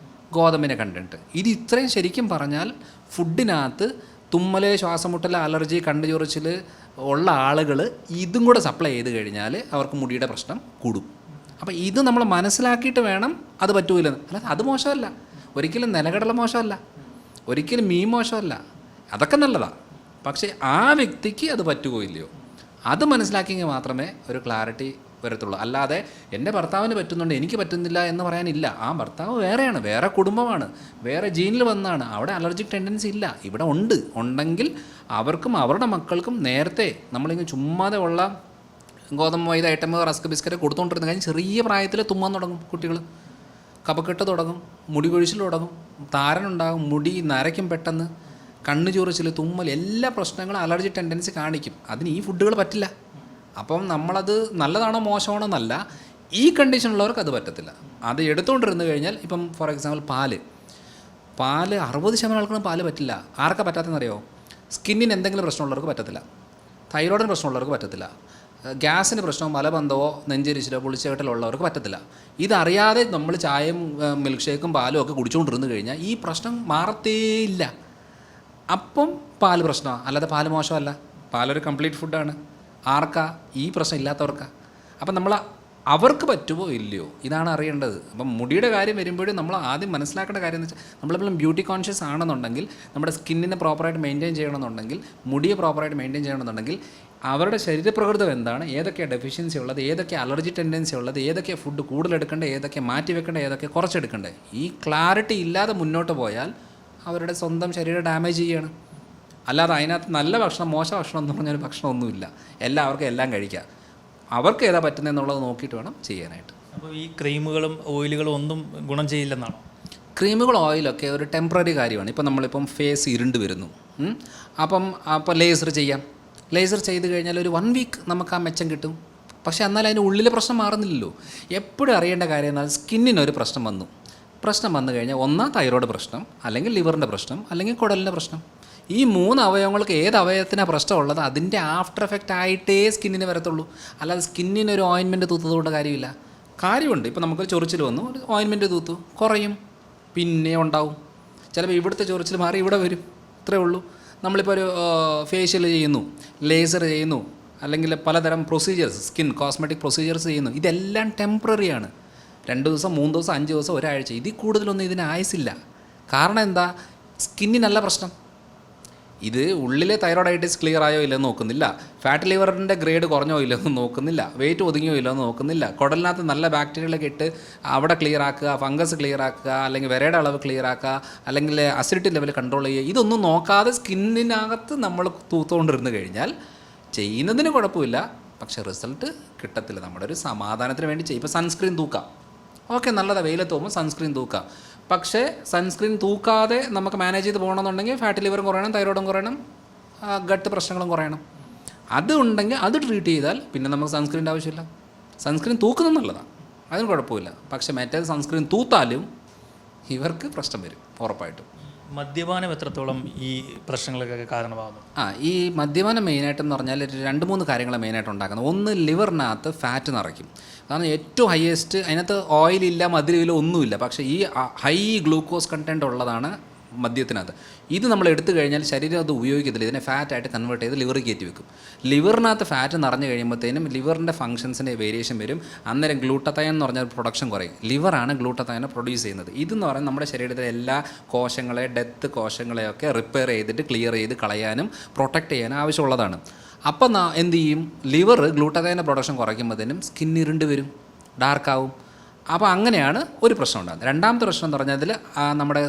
ഗോതമ്പിൻ്റെ കണ്ടൻറ്റ്, ഇത് ഇത്രയും ശരിക്കും പറഞ്ഞാൽ ഫുഡിനകത്ത് തുമ്മൽ, ശ്വാസമുട്ടൽ, അലർജി, കണ്ണ് ചൊറിച്ചിൽ ഉള്ള ആളുകൾ ഇതും കൂടെ സപ്ലൈ ചെയ്ത് കഴിഞ്ഞാൽ അവർക്ക് മുടിയുടെ പ്രശ്നം കൂടും. അപ്പോൾ ഇത് നമ്മൾ മനസ്സിലാക്കിയിട്ട് വേണം, അത് പറ്റൂല. അല്ലാതെ അത് മോശമല്ല, ഒരിക്കലും നിലകടല മോശമല്ല, ഒരിക്കലും മീൻ മോശമല്ല, അതൊക്കെ നല്ലതാണ്. പക്ഷേ ആ വ്യക്തിക്ക് അത് പറ്റുകയോ ഇല്ലയോ, അത് മനസ്സിലാക്കിയെങ്കിൽ മാത്രമേ ഒരു ക്ലാരിറ്റി വരത്തുള്ളൂ. അല്ലാതെ എൻ്റെ ഭർത്താവിന് പറ്റുന്നുണ്ട് എനിക്ക് പറ്റുന്നില്ല എന്ന് പറയാനില്ല. ആ ഭർത്താവ് വേറെയാണ്, വേറെ കുടുംബമാണ്, വേറെ ജീനിൽ വന്നാണ്, അവിടെ അലർജിക് ടെൻഡൻസി ഇല്ല. ഇവിടെ ഉണ്ടെങ്കിൽ അവർക്കും അവരുടെ മക്കൾക്കും നേരത്തെ നമ്മളിങ്ങനെ ചുമ്മാതെ ഉള്ള ഗോതമ്പ് മൈദ ഐറ്റം, റസ്ക്, ബിസ്ക്കറ്റ് കൊടുത്തുകൊണ്ടിരുന്ന കാര്യം ചെറിയ പ്രായത്തിൽ തുമ്മാൻ തുടങ്ങും കുട്ടികൾ, കഫക്കെട്ട് തുടങ്ങും, മുടി കൊഴിച്ചിൽ തുടങ്ങും, താരനുണ്ടാകും, മുടി നരയ്ക്കും, പെട്ടെന്ന് കണ്ണ് ചൊറിച്ചിൽ, തുമ്മൽ, എല്ലാ പ്രശ്നങ്ങളും അലർജി ടെൻഡൻസി കാണിക്കും. അതിന് ഈ ഫുഡുകൾ പറ്റില്ല. അപ്പം നമ്മളത് നല്ലതാണോ മോശമാണോ എന്നല്ല, ഈ കണ്ടീഷനുള്ളവർക്ക് അത് പറ്റത്തില്ല. അത് എടുത്തുകൊണ്ടിരുന്ന് കഴിഞ്ഞാൽ, ഇപ്പം ഫോർ എക്സാമ്പിൾ പാല് 60% ആൾക്കാരും പാല് പറ്റില്ല. ആർക്കാ പറ്റാത്തതെന്നറിയോ? സ്കിന്നിന് എന്തെങ്കിലും പ്രശ്നമുള്ളവർക്ക് പറ്റത്തില്ല, തൈറോയിഡിന് പ്രശ്നമുള്ളവർക്ക് പറ്റത്തില്ല, ഗ്യാസിന് പ്രശ്നമോ മലബന്ധമോ നെഞ്ചരിച്ചിലോ പുളിച്ചേട്ടലുള്ളവർക്ക് പറ്റത്തില്ല. ഇതറിയാതെ നമ്മൾ ചായയും മിൽക്ക് ഷേക്കും പാലും ഒക്കെ കുടിച്ചുകൊണ്ടിരുന്ന് കഴിഞ്ഞാൽ ഈ പ്രശ്നം മാറത്തേയില്ല. അപ്പം പാല് പ്രശ്നമാണ്, അല്ലാതെ പാല് മോശമല്ല. പാലൊരു കംപ്ലീറ്റ് ഫുഡാണ്. ആർക്കാ? ഈ പ്രശ്നം ഇല്ലാത്തവർക്കാ. അപ്പം നമ്മൾ അവർക്ക് പറ്റുമോ ഇല്ലയോ, ഇതാണ് അറിയേണ്ടത്. അപ്പം മുടിയുടെ കാര്യം വരുമ്പോഴും നമ്മൾ ആദ്യം മനസ്സിലാക്കേണ്ട കാര്യം എന്ന് വെച്ചാൽ, നമ്മളെപ്പോഴും ബ്യൂട്ടി കോൺഷ്യസ് ആണെന്നുണ്ടെങ്കിൽ, നമ്മുടെ സ്കിന്നിനെ പ്രോപ്പറായിട്ട് മെയിൻറ്റെയിൻ ചെയ്യണമെന്നുണ്ടെങ്കിൽ, മുടിയെ പ്രോപ്പറായിട്ട് മെയിൻറ്റെയിൻ ചെയ്യണമെന്നുണ്ടെങ്കിൽ, അവരുടെ ശരീരപ്രകൃതം എന്താണ്, ഏതൊക്കെയാണ് ഡെഫിഷ്യൻസി ഉള്ളത്, ഏതൊക്കെ അലർജി ടെൻഡൻസി ഉള്ളത്, ഏതൊക്കെ ഫുഡ് കൂടുതൽ എടുക്കേണ്ടത്, ഏതൊക്കെ മാറ്റി വെക്കേണ്ടത്, ഏതൊക്കെ കുറച്ചെടുക്കേണ്ടത്, ഈ ക്ലാരിറ്റി ഇല്ലാതെ മുന്നോട്ട് പോയാൽ അവരുടെ സ്വന്തം ശരീരം ഡാമേജ് ചെയ്യുകയാണ്. അല്ലാതെ അതിനകത്ത് നല്ല ഭക്ഷണം, മോശം ഭക്ഷണം എന്ന് പറഞ്ഞൊരു ഭക്ഷണമൊന്നുമില്ല. എല്ലാവർക്കും എല്ലാം കഴിക്കാം. അവർക്ക് ഏതാ പറ്റുന്നതെന്നുള്ളത് നോക്കിയിട്ട് വേണം ചെയ്യാനായിട്ട്. അപ്പോൾ ഈ ക്രീമുകളും ഓയിലുകളും ഒന്നും ഗുണം ചെയ്യില്ലെന്നാണോ? ക്രീമുകൾ, ഓയിലൊക്കെ ഒരു ടെമ്പററി കാര്യമാണ്. ഇപ്പം നമ്മളിപ്പം ഫേസ് ഇരുണ്ട് വരുന്നു, അപ്പോൾ ലേസർ ചെയ്യാം. ലേസർ ചെയ്ത് കഴിഞ്ഞാൽ ഒരു 1 വീക്ക് നമുക്ക് ആ മെച്ചം കിട്ടും. പക്ഷേ എന്നാൽ അതിന് ഉള്ളിലെ പ്രശ്നം മാറുന്നില്ലല്ലോ. എപ്പോഴും അറിയേണ്ട കാര്യം എന്നാൽ, സ്കിന്നിനൊരു പ്രശ്നം വന്നു കഴിഞ്ഞാൽ ഒന്നാ തൈറോയ്ഡ് പ്രശ്നം, അല്ലെങ്കിൽ ലിവറിൻ്റെ പ്രശ്നം, അല്ലെങ്കിൽ കുടലിൻ്റെ പ്രശ്നം. ഈ 3 അവയവങ്ങൾക്ക് ഏത് അവയവത്തിനാണ് പ്രശ്നമുള്ളത് അതിൻ്റെ ആഫ്റ്റർ എഫക്റ്റ് ആയിട്ടേ സ്കിന്നിന് വരത്തുള്ളൂ. അല്ലാതെ സ്കിന്നിനൊരു ഓയിൻമെൻറ്റ് തൂത്തതുകൊണ്ട് കാര്യമുണ്ട്. ഇപ്പോൾ നമുക്കൊരു ചൊറിച്ചിൽ വന്നു, ഒരു ഓയിൻമെൻറ്റ് തൂത്തു, കുറയും, പിന്നെ ഉണ്ടാവും. ചിലപ്പോൾ ഇവിടുത്തെ ചൊറിച്ചിൽ മാറി ഇവിടെ വരും, ഇത്രയേ ഉള്ളൂ. നമ്മളിപ്പോൾ ഒരു ഫേഷ്യൽ ചെയ്യുന്നു, ലേസർ ചെയ്യുന്നു, അല്ലെങ്കിൽ പലതരം പ്രൊസീജിയേഴ്സ്, സ്കിൻ കോസ്മെറ്റിക് പ്രൊസീജിയേഴ്സ് ചെയ്യുന്നു, ഇതെല്ലാം ടെമ്പററിയാണ്. 2 ദിവസം, 3 ദിവസം, 5 ദിവസം, ഒരാഴ്ച, ഇതിൽ കൂടുതലൊന്നും ഇതിന് ആയുസില്ല. കാരണം എന്താ? സ്കിന്നിനല്ല പ്രശ്നം. ഇത് ഉള്ളിലെ തൈറോയ്ഡൈറ്റിസ് ക്ലിയർ ആയോ ഇല്ലെന്ന് നോക്കുന്നില്ല, ഫാറ്റ് ലിവറിൻ്റെ ഗ്രേഡ് കുറഞ്ഞോ ഇല്ലെന്ന് നോക്കുന്നില്ല, വെയിറ്റ് ഒതുങ്ങിയോ ഇല്ലെന്ന് നോക്കുന്നില്ല, കുടലിനകത്ത് നല്ല ബാക്ടീരിയകളൊക്കെ ഇട്ട് അവിടെ ക്ലിയർ ആക്കുക, ഫംഗസ് ക്ലിയർ ആക്കുക, അല്ലെങ്കിൽ വിരയുടെ അളവ് ക്ലിയർ ആക്കുക, അല്ലെങ്കിൽ അസിഡിറ്റി ലെവൽ കൺട്രോൾ ചെയ്യുക, ഇതൊന്നും നോക്കാതെ സ്കിന്നിനകത്ത് നമ്മൾ തൂത്തുകൊണ്ടിരുന്ന് കഴിഞ്ഞാൽ ചെയ്യുന്നതിന് കുഴപ്പമില്ല, പക്ഷേ റിസൾട്ട് കിട്ടത്തില്ല. നമ്മുടെ ഒരു സമാധാനത്തിന് വേണ്ടി ചെയ്യും. ഇപ്പോൾ സൺസ്ക്രീൻ തൂക്കാം, ഓക്കെ നല്ലതാണ്, വെയിലത്ത് പോകുമ്പോൾ സൺസ്ക്രീൻ തൂക്കാം. പക്ഷേ സൺസ്ക്രീൻ തൂക്കാതെ നമുക്ക് മാനേജ് ചെയ്ത് പോകണമെന്നുണ്ടെങ്കിൽ ഫാറ്റി ലിവറും കുറയണം, തൈറോയിഡും കുറയണം, ഗട്ട് പ്രശ്നങ്ങളും കുറയണം. അത് ഉണ്ടെങ്കിൽ അത് ട്രീറ്റ് ചെയ്താൽ പിന്നെ നമുക്ക് സൺസ്ക്രീൻ്റെ ആവശ്യമില്ല. സൺസ്ക്രീൻ തൂക്കുന്നത് നല്ലതാണ്, അതിന് കുഴപ്പമില്ല. പക്ഷേ മറ്റേത് സൺസ്ക്രീൻ തൂത്താലും ഇവർക്ക് പ്രശ്നം വരും ഉറപ്പായിട്ടും. മദ്യപാനം എത്രത്തോളം ഈ പ്രശ്നങ്ങൾക്കൊക്കെ കാരണമാകുന്നു? ഈ മദ്യപാനം മെയിനായിട്ടെന്ന് പറഞ്ഞാൽ 2-3 കാര്യങ്ങൾ മെയിനായിട്ട് ഉണ്ടാക്കുന്നത്. ഒന്ന്, ലിവറിനകത്ത് ഫാറ്റ് നിറയ്ക്കും. കാരണം ഏറ്റവും ഹയസ്റ്റ് അതിനകത്ത് ഓയിലില്ല, മധുരമില്ല, ഒന്നുമില്ല. പക്ഷേ ഈ ഹൈ ഗ്ലൂക്കോസ് കണ്ടൻറ്റ് ഉള്ളതാണ് മദ്യത്തിനകത്ത്. ഇത് നമ്മൾ എടുത്തു കഴിഞ്ഞാൽ ശരീരം അത് ഉപയോഗിക്കത്തില്ല, ഇതിനെ ഫാറ്റായിട്ട് കൺവേർട്ട് ചെയ്ത് ലിവറിൽ കയറ്റി വെക്കും. ലിവറിനകത്ത് ഫാറ്റ് നിറഞ്ഞു കഴിയുമ്പോഴത്തേനും ലിവറിൻ്റെ ഫംഗ്ഷൻസിൻ്റെ വേരിയേഷൻ വരും. അന്നേരം ഗ്ലൂട്ടത്തയൻ എന്ന് പറഞ്ഞാൽ പ്രൊഡക്ഷൻ കുറയും. ലിവറാണ് ഗ്ലൂട്ടത്തയനെ പ്രൊഡ്യൂസ് ചെയ്യുന്നത്. ഇതെന്ന് പറയുന്നത് നമ്മുടെ ശരീരത്തിലെ എല്ലാ കോശങ്ങളെ, ഡെത്ത് കോശങ്ങളെയൊക്കെ റിപ്പയർ ചെയ്തിട്ട് ക്ലിയർ ചെയ്ത് കളയാനും പ്രൊട്ടക്റ്റ് ചെയ്യാനും ആവശ്യമുള്ളതാണ്. അപ്പം എന്ത് ചെയ്യും, ലിവർ ഗ്ലൂട്ടത്തയൻ്റെ പ്രൊഡക്ഷൻ കുറയ്ക്കുമ്പോഴത്തേനും സ്കിൻ ഇരുണ്ട് വരും, ഡാർക്കാവും. അപ്പോൾ അങ്ങനെയാണ് ഒരു പ്രശ്നം ഉണ്ടാകുന്നത്. രണ്ടാമത്തെ പ്രശ്നം എന്ന് പറഞ്ഞാൽ നമ്മുടെ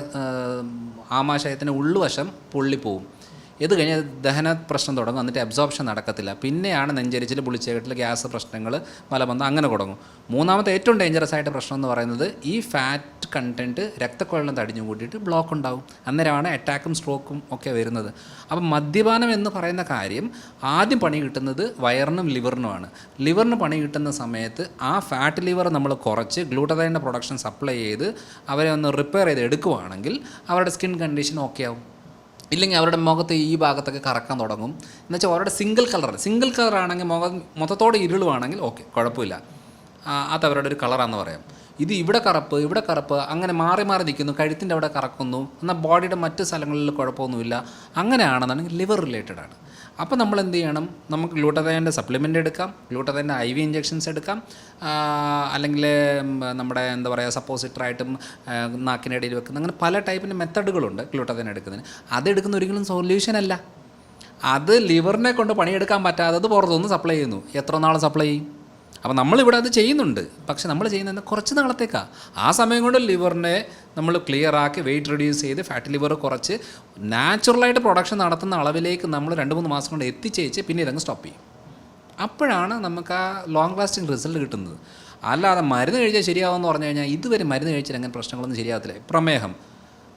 ആമാശയത്തിന് ഉള്ളുവശം പൊള്ളിപ്പോവും. ഇത് കഴിഞ്ഞാൽ ദഹന പ്രശ്നം തുടങ്ങും, എന്നിട്ട് അബ്സോർപ്ഷൻ നടക്കത്തില്ല. പിന്നെയാണ് നെഞ്ചരിച്ചിൽ, പുളിച്ചേകട്ടിൽ, ഗ്യാസ് പ്രശ്നങ്ങൾ, മലബന്ധം അങ്ങനെ തുടങ്ങും. മൂന്നാമത്തെ ഏറ്റവും ഡേഞ്ചറസ് ആയിട്ട് പ്രശ്നം എന്ന് പറയുന്നത് ഈ ഫാറ്റ് കണ്ടൻറ്റ് രക്തക്കൊഴലും തടിഞ്ഞു കൂട്ടിയിട്ട് ബ്ലോക്ക് ഉണ്ടാകും. അന്നേരമാണ് അറ്റാക്കും സ്ട്രോക്കും ഒക്കെ വരുന്നത്. അപ്പം മദ്യപാനം എന്ന് പറയുന്ന കാര്യം ആദ്യം പണി കിട്ടുന്നത് വയറിനും ലിവറിനുമാണ്. ലിവറിന് പണി കിട്ടുന്ന സമയത്ത് ആ ഫാറ്റ് ലിവർ നമ്മൾ കുറച്ച് ഗ്ലൂട്ടതൈൻ്റെ പ്രൊഡക്ഷൻ സപ്ലൈ ചെയ്ത് അവരെ ഒന്ന് റിപ്പയർ ചെയ്ത് എടുക്കുവാണെങ്കിൽ അവരുടെ സ്കിൻ കണ്ടീഷൻ ഓക്കെ ആവും. ഇല്ലെങ്കിൽ അവരുടെ മുഖത്ത് ഈ ഭാഗത്തൊക്കെ കറക്കാൻ തുടങ്ങും. എന്നുവെച്ചാൽ അവരുടെ സിംഗിൾ കളറാണെങ്കിൽ മൊത്തത്തോടെ ഇരുളുവാണെങ്കിൽ ഓക്കെ, കുഴപ്പമില്ല, അത് അവരുടെ ഒരു കളറാണെന്ന് പറയാം. ഇത് ഇവിടെ കറുപ്പ് അങ്ങനെ മാറി മാറി നിൽക്കുന്നു, കഴുത്തിൻ്റെ അവിടെ കറക്കുന്നു, എന്നാൽ ബോഡിയുടെ മറ്റ് സ്ഥലങ്ങളിൽ കുഴപ്പമൊന്നുമില്ല. അങ്ങനെയാണെന്നുണ്ടെങ്കിൽ ലിവർ റിലേറ്റഡ് ആണ്. അപ്പോൾ നമ്മൾ എന്ത് ചെയ്യണം, നമുക്ക് ഗ്ലൂട്ടതൈൻ്റെ സപ്ലിമെൻ്റ് എടുക്കാം, ഗ്ലൂട്ടതൈൻ്റെ IV ഇഞ്ചെക്ഷൻസ് എടുക്കാം, അല്ലെങ്കിൽ നമ്മുടെ എന്താ പറയുക സപ്പോസിറ്ററായിട്ടും നാക്കിനിടയിൽ വെക്കുന്ന, അങ്ങനെ പല ടൈപ്പിൻ്റെ മെത്തഡുകളുണ്ട് ഗ്ലൂട്ടതൈൻ എടുക്കുന്നതിന്. അതെടുക്കുന്ന ഒരിക്കലും സൊല്യൂഷൻ അല്ല. അത് ലിവറിനെ കൊണ്ട് പണിയെടുക്കാൻ പറ്റാത്തത് പുറത്തുനിന്ന് സപ്ലൈ ചെയ്യുന്നു. എത്ര നാൾ സപ്ലൈ ചെയ്യും? അപ്പോൾ നമ്മളിവിടെ അത് ചെയ്യുന്നുണ്ട്, പക്ഷെ നമ്മൾ ചെയ്യുന്നത് കുറച്ച് നാളത്തേക്കാണ്. ആ സമയം കൊണ്ട് ലിവറിനെ നമ്മൾ ക്ലിയറാക്കി വെയിറ്റ് റെഡ്യൂസ് ചെയ്ത് ഫാറ്റ് ലിവർ കുറച്ച് നാച്ചുറലായിട്ട് പ്രൊഡക്ഷൻ നടത്തുന്ന അളവിലേക്ക് നമ്മൾ 2-3 മാസം കൊണ്ട് എത്തിച്ചേച്ച് പിന്നെ ഇതങ്ങ് സ്റ്റോപ്പ് ചെയ്യും. അപ്പോഴാണ് നമുക്ക് ആ ലോങ് ലാസ്റ്റിംഗ് റിസൾട്ട് കിട്ടുന്നത്. അല്ലാതെ മരുന്ന് കഴിച്ചാൽ ശരിയാവുമെന്ന് പറഞ്ഞു കഴിഞ്ഞാൽ ഇതുവരെ മരുന്ന് കഴിച്ചാൽ അങ്ങനെ പ്രശ്നങ്ങളൊന്നും ശരിയാകത്തില്ല. പ്രമേഹം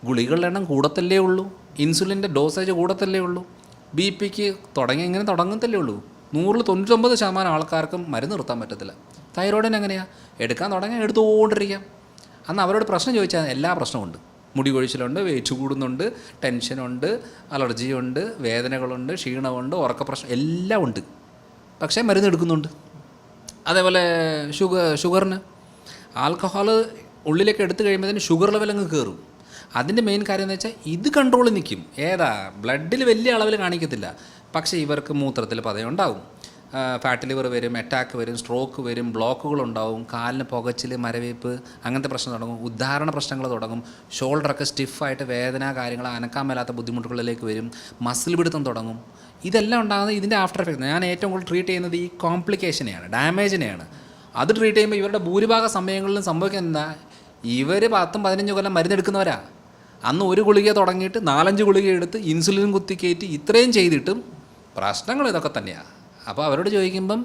ഗുളികളുടെ എണ്ണം കൂടത്തല്ലേ ഉള്ളൂ, ഇൻസുലിൻ്റെ ഡോസേജ് കൂടത്തല്ലേ ഉള്ളൂ, BP ഇങ്ങനെ തുടങ്ങത്തല്ലേ ഉള്ളൂ. 100-99% ആൾക്കാർക്കും മരുന്ന് നിർത്താൻ പറ്റത്തില്ല. തൈറോയിഡിന് എങ്ങനെയാണ്, എടുക്കാൻ തുടങ്ങിയാൽ എടുത്തുകൊണ്ടിരിക്കാം. അന്ന് അവരോട് പ്രശ്നം ചോദിച്ചാൽ എല്ലാ പ്രശ്നമുണ്ട്. മുടി കൊഴിച്ചിലുണ്ട്, വെയിറ്റ് കൂടുന്നുണ്ട്, ടെൻഷനുണ്ട്, അലർജിയുണ്ട്, വേദനകളുണ്ട്, ക്ഷീണമുണ്ട്, ഉറക്ക പ്രശ്നം എല്ലാം ഉണ്ട്. പക്ഷേ മരുന്ന് എടുക്കുന്നുണ്ട്. അതേപോലെ ഷുഗറിന് ആൽക്കഹോൾ ഉള്ളിലേക്ക് എടുത്തു കഴിയുമ്പോഴത്തേന് ഷുഗർ ലെവൽ അങ്ങ് കയറും. അതിൻ്റെ മെയിൻ കാര്യം എന്ന് വെച്ചാൽ ഇത് കൺട്രോളിൽ നിൽക്കും. ബ്ലഡിൽ വലിയ അളവിൽ കാണിക്കത്തില്ല, പക്ഷേ ഇവർക്ക് മൂത്രത്തിൽ പതയം ഉണ്ടാവും, ഫാറ്റ് ലിവർ വരും, അറ്റാക്ക് വരും, സ്ട്രോക്ക് വരും, ബ്ലോക്കുകളുണ്ടാവും, കാലിന് പുകച്ചിൽ, മരവിപ്പ്, അങ്ങനത്തെ പ്രശ്നം തുടങ്ങും, ഉദ്ധാരണ പ്രശ്നങ്ങൾ തുടങ്ങും, ഷോൾഡറൊക്കെ സ്റ്റിഫായിട്ട് വേദന കാര്യങ്ങൾ, അനക്കാൻ മേലാത്ത ബുദ്ധിമുട്ടുകളിലേക്ക് വരും, മസിൽ പിടുത്തം തുടങ്ങും. ഇതെല്ലാം ഉണ്ടാകുന്നത് ഇതിൻ്റെ ആഫ്റ്റർ എഫക്റ്റ്. ഞാൻ ഏറ്റവും കൂടുതൽ ട്രീറ്റ് ചെയ്യുന്നത് ഈ കോംപ്ലിക്കേഷനെയാണ്, ഡാമേജിനെയാണ്. അത് ട്രീറ്റ് ചെയ്യുമ്പോൾ ഇവരുടെ ഭൂരിഭാഗ സമയങ്ങളിലും സംഭവിക്കുന്നത് എന്താ, ഇവർ 10-15 കൊല്ലം മരുന്നെടുക്കുന്നവരാ. അന്ന് ഒരു ഗുളിക തുടങ്ങിയിട്ട് 4-5 ഗുളിക എടുത്ത് ഇൻസുലിൻ കുത്തിക്കയറ്റി ഇത്രയും ചെയ്തിട്ടും പ്രശ്നങ്ങൾ ഇതൊക്കെ തന്നെയാണ്. അപ്പോൾ അവരോട് ചോദിക്കുമ്പം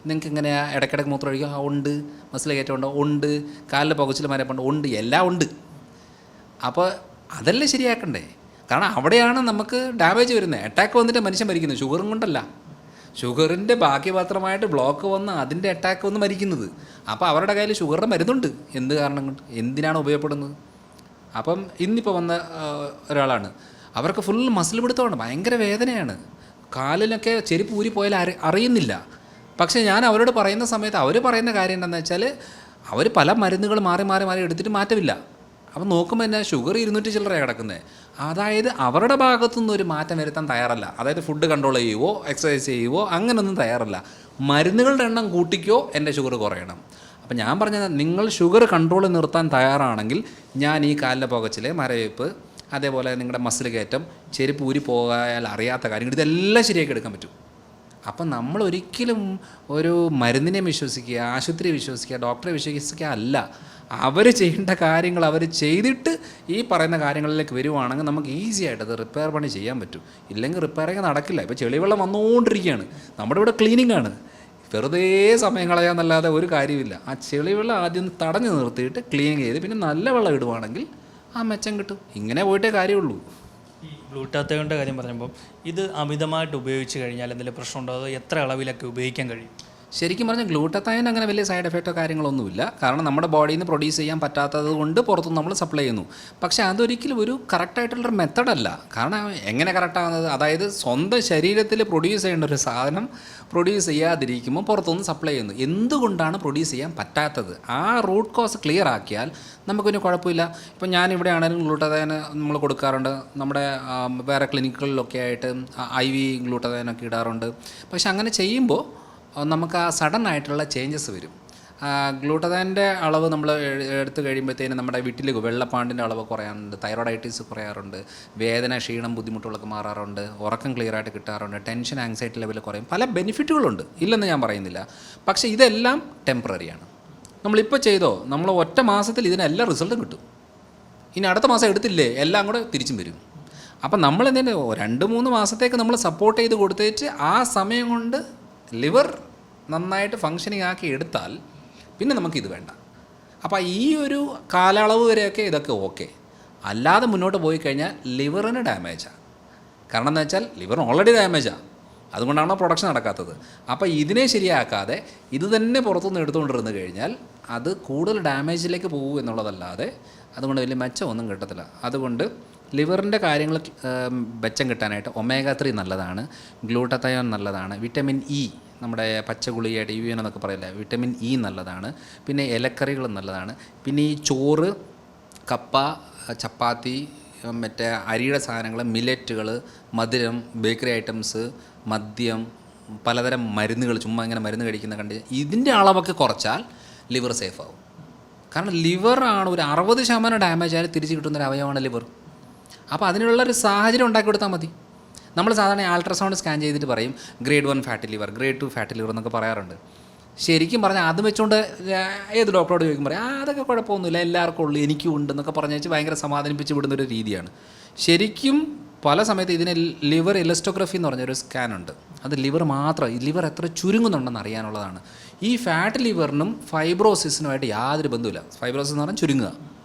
നിങ്ങൾക്ക് എങ്ങനെയാണ്, ഇടയ്ക്കിടയ്ക്ക് മൂത്രം ഒഴിക്കുക, ഉണ്ട്, മസിൽ കയറ്റമുണ്ടോ, ഉണ്ട്, കാലിൽ പുകച്ചിൽ മരപ്പുണ്ട്, ഉണ്ട്, എല്ലാം ഉണ്ട്. അപ്പോൾ അതല്ലേ ശരിയാക്കണ്ടേ? കാരണം അവിടെയാണ് നമുക്ക് ഡാമേജ് വരുന്നത്. അറ്റാക്ക് വന്നിട്ട് മനുഷ്യൻ മരിക്കുന്നത് ഷുഗറും കൊണ്ടല്ല, ഷുഗറിൻ്റെ ബാക്കിപാത്രമായിട്ട് ബ്ലോക്ക് വന്ന് അതിൻ്റെ അറ്റാക്ക് വന്ന് മരിക്കുന്നത്. അപ്പോൾ അവരുടെ കയ്യിൽ ഷുഗറിൻ്റെ മരുന്നുണ്ട്, എന്ത് കാരണം കൊണ്ട്, എന്തിനാണ് ഉപയോഗപ്പെടുന്നത്? അപ്പം ഇന്നിപ്പോൾ വന്ന ഒരാളാണ്, അവർക്ക് ഫുൾ മസിൽ പിടുത്തമാണ്, ഭയങ്കര വേദനയാണ്, കാലിലൊക്കെ ചെരുപ്പ് ഊരി പോയാൽ അറിയുന്നില്ല. പക്ഷേ ഞാൻ അവരോട് പറയുന്ന സമയത്ത് അവർ പറയുന്ന കാര്യം എന്താണെന്ന് വെച്ചാൽ അവർ പല മരുന്നുകൾ മാറി മാറി മാറി എടുത്തിട്ട് മാറ്റമില്ല. അപ്പം നോക്കുമ്പോൾ തന്നെ ഷുഗർ 200 ചില്ലറയാണ് കിടക്കുന്നത്. അതായത് അവരുടെ ഭാഗത്തുനിന്ന് ഒരു മാറ്റം വരുത്താൻ തയ്യാറല്ല. അതായത് ഫുഡ് കൺട്രോൾ ചെയ്യുവോ എക്സസൈസ് ചെയ്യുവോ അങ്ങനെയൊന്നും തയ്യാറല്ല. മരുന്നുകളുടെ എണ്ണം കൂട്ടിക്കോ എൻ്റെ ഷുഗർ കുറയണം. അപ്പം ഞാൻ പറഞ്ഞത്, നിങ്ങൾ ഷുഗർ കൺട്രോൾ നിർത്താൻ തയ്യാറാണെങ്കിൽ ഞാൻ ഈ കാലിലെ പുകച്ചിൽ, മരവിപ്പ്, അതേപോലെ നിങ്ങളുടെ മസിൽ കയറ്റം, ചെരുപ്പ് ഊരി പോയാൽ അറിയാത്ത കാര്യങ്ങൾ, ഇതെല്ലാം ശരിയാക്കി എടുക്കാൻ പറ്റും. അപ്പം നമ്മൾ ഒരിക്കലും ഒരു മരുന്നിനെ വിശ്വസിക്കുക, ആശുപത്രിയെ വിശ്വസിക്കുക, ഡോക്ടറെ വിശ്വസിക്കുക അല്ല. അവർ ചെയ്യേണ്ട കാര്യങ്ങൾ അവർ ചെയ്തിട്ട് ഈ പറയുന്ന കാര്യങ്ങളിലേക്ക് വരുവാണെങ്കിൽ നമുക്ക് ഈസി ആയിട്ട് അത് റിപ്പയർ പണി ചെയ്യാൻ പറ്റും. ഇല്ലെങ്കിൽ റിപ്പയറിങ് നടക്കില്ല. ഇപ്പോൾ ചെളിവെള്ളം വന്നുകൊണ്ടിരിക്കുകയാണ്, നമ്മുടെ ഇവിടെ ക്ലീനിങ് ആണ്, വെറുതെ സമയം കളയാന്നല്ലാതെ ഒരു കാര്യമില്ല. ആ ചെളി വെള്ളം ആദ്യം തടഞ്ഞു നിർത്തിയിട്ട് ക്ലീൻ ചെയ്ത് പിന്നെ നല്ല വെള്ളം ഇടുവാണെങ്കിൽ ആ മെച്ചം കിട്ടും. ഇങ്ങനെ പോയിട്ടേ കാര്യമുള്ളൂ. ഈ ഗ്ലൂട്ടാത്തയോണിൻ്റെ കാര്യം പറഞ്ഞപ്പോൾ ഇത് അമിതമായിട്ട് ഉപയോഗിച്ച് കഴിഞ്ഞാൽ എന്തെങ്കിലും പ്രശ്നമുണ്ടോ, അതോ എത്ര അളവിലൊക്കെ ഉപയോഗിക്കാൻ കഴിയും? ശരിക്കും പറഞ്ഞാൽ ഗ്ലൂട്ടത്തയോൺ അങ്ങനെ വലിയ സൈഡ് എഫക്റ്റോ കാര്യങ്ങളൊന്നുമില്ല. കാരണം നമ്മുടെ ബോഡിയിൽ നിന്ന് പ്രൊഡ്യൂസ് ചെയ്യാൻ പറ്റാത്തത് കൊണ്ട് പുറത്തുനിന്ന് നമ്മൾ സപ്ലൈ ചെയ്യുന്നു. പക്ഷേ അതൊരിക്കലും ഒരു കറക്റ്റായിട്ടുള്ളൊരു മെത്തഡല്ല. കാരണം എങ്ങനെ കറക്റ്റാകുന്നത്, അതായത് സ്വന്തം ശരീരത്തിൽ പ്രൊഡ്യൂസ് ചെയ്യേണ്ട ഒരു സാധനം പ്രൊഡ്യൂസ് ചെയ്യാതിരിക്കുമ്പോൾ പുറത്തുനിന്ന് സപ്ലൈ ചെയ്യുന്നു. എന്തുകൊണ്ടാണ് പ്രൊഡ്യൂസ് ചെയ്യാൻ പറ്റാത്തത്? ആ റൂട്ട് കോസ് ക്ലിയർ ആക്കിയാൽ നമുക്കൊരു കുഴപ്പമില്ല. ഇപ്പം ഞാനിവിടെ ആണെങ്കിലും ഗ്ലൂട്ടത്തയോൺ നമ്മൾ കൊടുക്കാറുണ്ട്. നമ്മുടെ വേറെ ക്ലിനിക്കുകളിലൊക്കെ ആയിട്ട് IV ഗ്ലൂട്ടത്തയോനൊക്കെ ഇടാറുണ്ട്. പക്ഷെ അങ്ങനെ ചെയ്യുമ്പോൾ നമുക്ക് ആ സഡൻ ആയിട്ടുള്ള ചേഞ്ചസ് വരും. ഗ്ലൂട്ടത്തയോണിൻ്റെ അളവ് നമ്മൾ എടുത്തു കഴിയുമ്പോഴത്തേനും നമ്മുടെ വിട്ടിലേക്ക് വെള്ളപ്പാണ്ടിൻ്റെ അളവ് കുറയാറുണ്ട്, തൈറോയിഡൈറ്റിസ് കുറയാറുണ്ട്, വേദന, ക്ഷീണം, ബുദ്ധിമുട്ടുകളൊക്കെ മാറാറുണ്ട്, ഉറക്കം ക്ലിയറായിട്ട് കിട്ടാറുണ്ട്, ടെൻഷൻ, ആങ്സൈറ്റി ലെവൽ കുറയും. പല ബെനിഫിറ്റുകളുണ്ട്, ഇല്ലെന്ന് ഞാൻ പറയുന്നില്ല. പക്ഷേ ഇതെല്ലാം ടെമ്പററിയാണ്. നമ്മളിപ്പോൾ ചെയ്തോ നമ്മൾ ഒറ്റ മാസത്തിൽ ഇതിനെല്ലാം റിസൾട്ടും കിട്ടും. ഇനി അടുത്ത മാസം എടുത്തില്ലേ എല്ലാം കൂടെ തിരിച്ചും വരും. അപ്പം നമ്മൾ എന്തിന് 2-3 മാസത്തേക്ക് നമ്മൾ സപ്പോർട്ട് ചെയ്ത് കൊടുത്തേച്ച് ആ സമയം കൊണ്ട് ലിവർ നന്നായിട്ട് ഫങ്ഷനിങ് ആക്കി എടുത്താൽ പിന്നെ നമുക്കിത് വേണ്ട. അപ്പോൾ ഈ ഒരു കാലയളവ് വരെയൊക്കെ ഇതൊക്കെ ഓക്കെ. അല്ലാതെ മുന്നോട്ട് പോയി കഴിഞ്ഞാൽ ലിവറിന് ഡാമേജാണ്. കാരണം എന്ന് വെച്ചാൽ ലിവറിന് ഓൾറെഡി ഡാമേജാണ്, അതുകൊണ്ടാണ് പ്രൊഡക്ഷൻ നടക്കാത്തത്. അപ്പോൾ ഇതിനെ ശരിയാക്കാതെ ഇത് തന്നെ പുറത്തുനിന്ന് എടുത്തുകൊണ്ടിരുന്ന് കഴിഞ്ഞാൽ അത് കൂടുതൽ ഡാമേജിലേക്ക് പോകും എന്നുള്ളതല്ലാതെ അതുകൊണ്ട് വലിയ മെച്ചമൊന്നും കിട്ടത്തില്ല. അതുകൊണ്ട് ലിവറിൻ്റെ കാര്യങ്ങൾ മെച്ചം കിട്ടാനായിട്ട് omega-3 നല്ലതാണ്, ഗ്ലൂട്ടത്തയോൺ നല്ലതാണ്, വിറ്റമിൻ ഇ നമ്മുടെ പച്ചഗുളികയായിട്ട് UVN എന്നൊക്കെ പറയില്ല, വിറ്റമിൻ ഇ നല്ലതാണ്, പിന്നെ ഇലക്കറികൾ നല്ലതാണ്, പിന്നെ ഈ ചോറ്, കപ്പ, ചപ്പാത്തി, മറ്റേ അരിയുടെ സാധനങ്ങൾ, മില്ലറ്റുകൾ, മധുരം, ബേക്കറി ഐറ്റംസ്, മദ്യം, പലതരം മരുന്നുകൾ, ചുമ്മാ ഇങ്ങനെ മരുന്ന് കഴിക്കുന്ന കണ്ട് ഇതിൻ്റെ അളവൊക്കെ കുറച്ചാൽ ലിവർ സേഫ് ആവും. കാരണം ലിവറാണ് ഒരു 60% ഡാമേജ് ആയാലും തിരിച്ച് കിട്ടുന്നൊരു അവയവമാണ് ലിവർ. അപ്പോൾ അതിനുള്ളൊരു സാഹചര്യം ഉണ്ടാക്കി കൊടുത്താൽ മതി. നമ്മൾ സാധാരണ അൾട്രാസൗണ്ട് സ്കാൻ ചെയ്തിട്ട് പറയും grade 1 fatty liver, grade 2 fatty liver എന്നൊക്കെ പറയാറുണ്ട്. ശരിക്കും പറഞ്ഞാൽ അത് വെച്ചുകൊണ്ട് ഏത് ഡോക്ടറോട് ചോദിക്കും പറയും അതൊക്കെ കുഴപ്പമൊന്നുമില്ല, എല്ലാവർക്കും ഉള്ളൂ, എനിക്കും ഉണ്ടെന്നൊക്കെ പറഞ്ഞു വെച്ച് ഭയങ്കര സമാധാനിപ്പിച്ച് വിടുന്നൊരു രീതിയാണ്. ശരിക്കും പല സമയത്ത് ഇതിന് ലിവർ എലസ്റ്റോഗ്രഫി എന്ന് പറഞ്ഞൊരു സ്കാനുണ്ട്. അത് ലിവർ മാത്രം, ലിവർ എത്ര ചുരുങ്ങുന്നുണ്ടെന്ന് അറിയാനുള്ളതാണ്. ഈ ഫാറ്റ് ലിവറിനും ഫൈബ്രോസിസിനുമായിട്ട് യാതൊരു ബന്ധമില്ല. ഫൈബ്രോസിസ് എന്ന് പറഞ്ഞാൽ ചുരുങ്ങുക.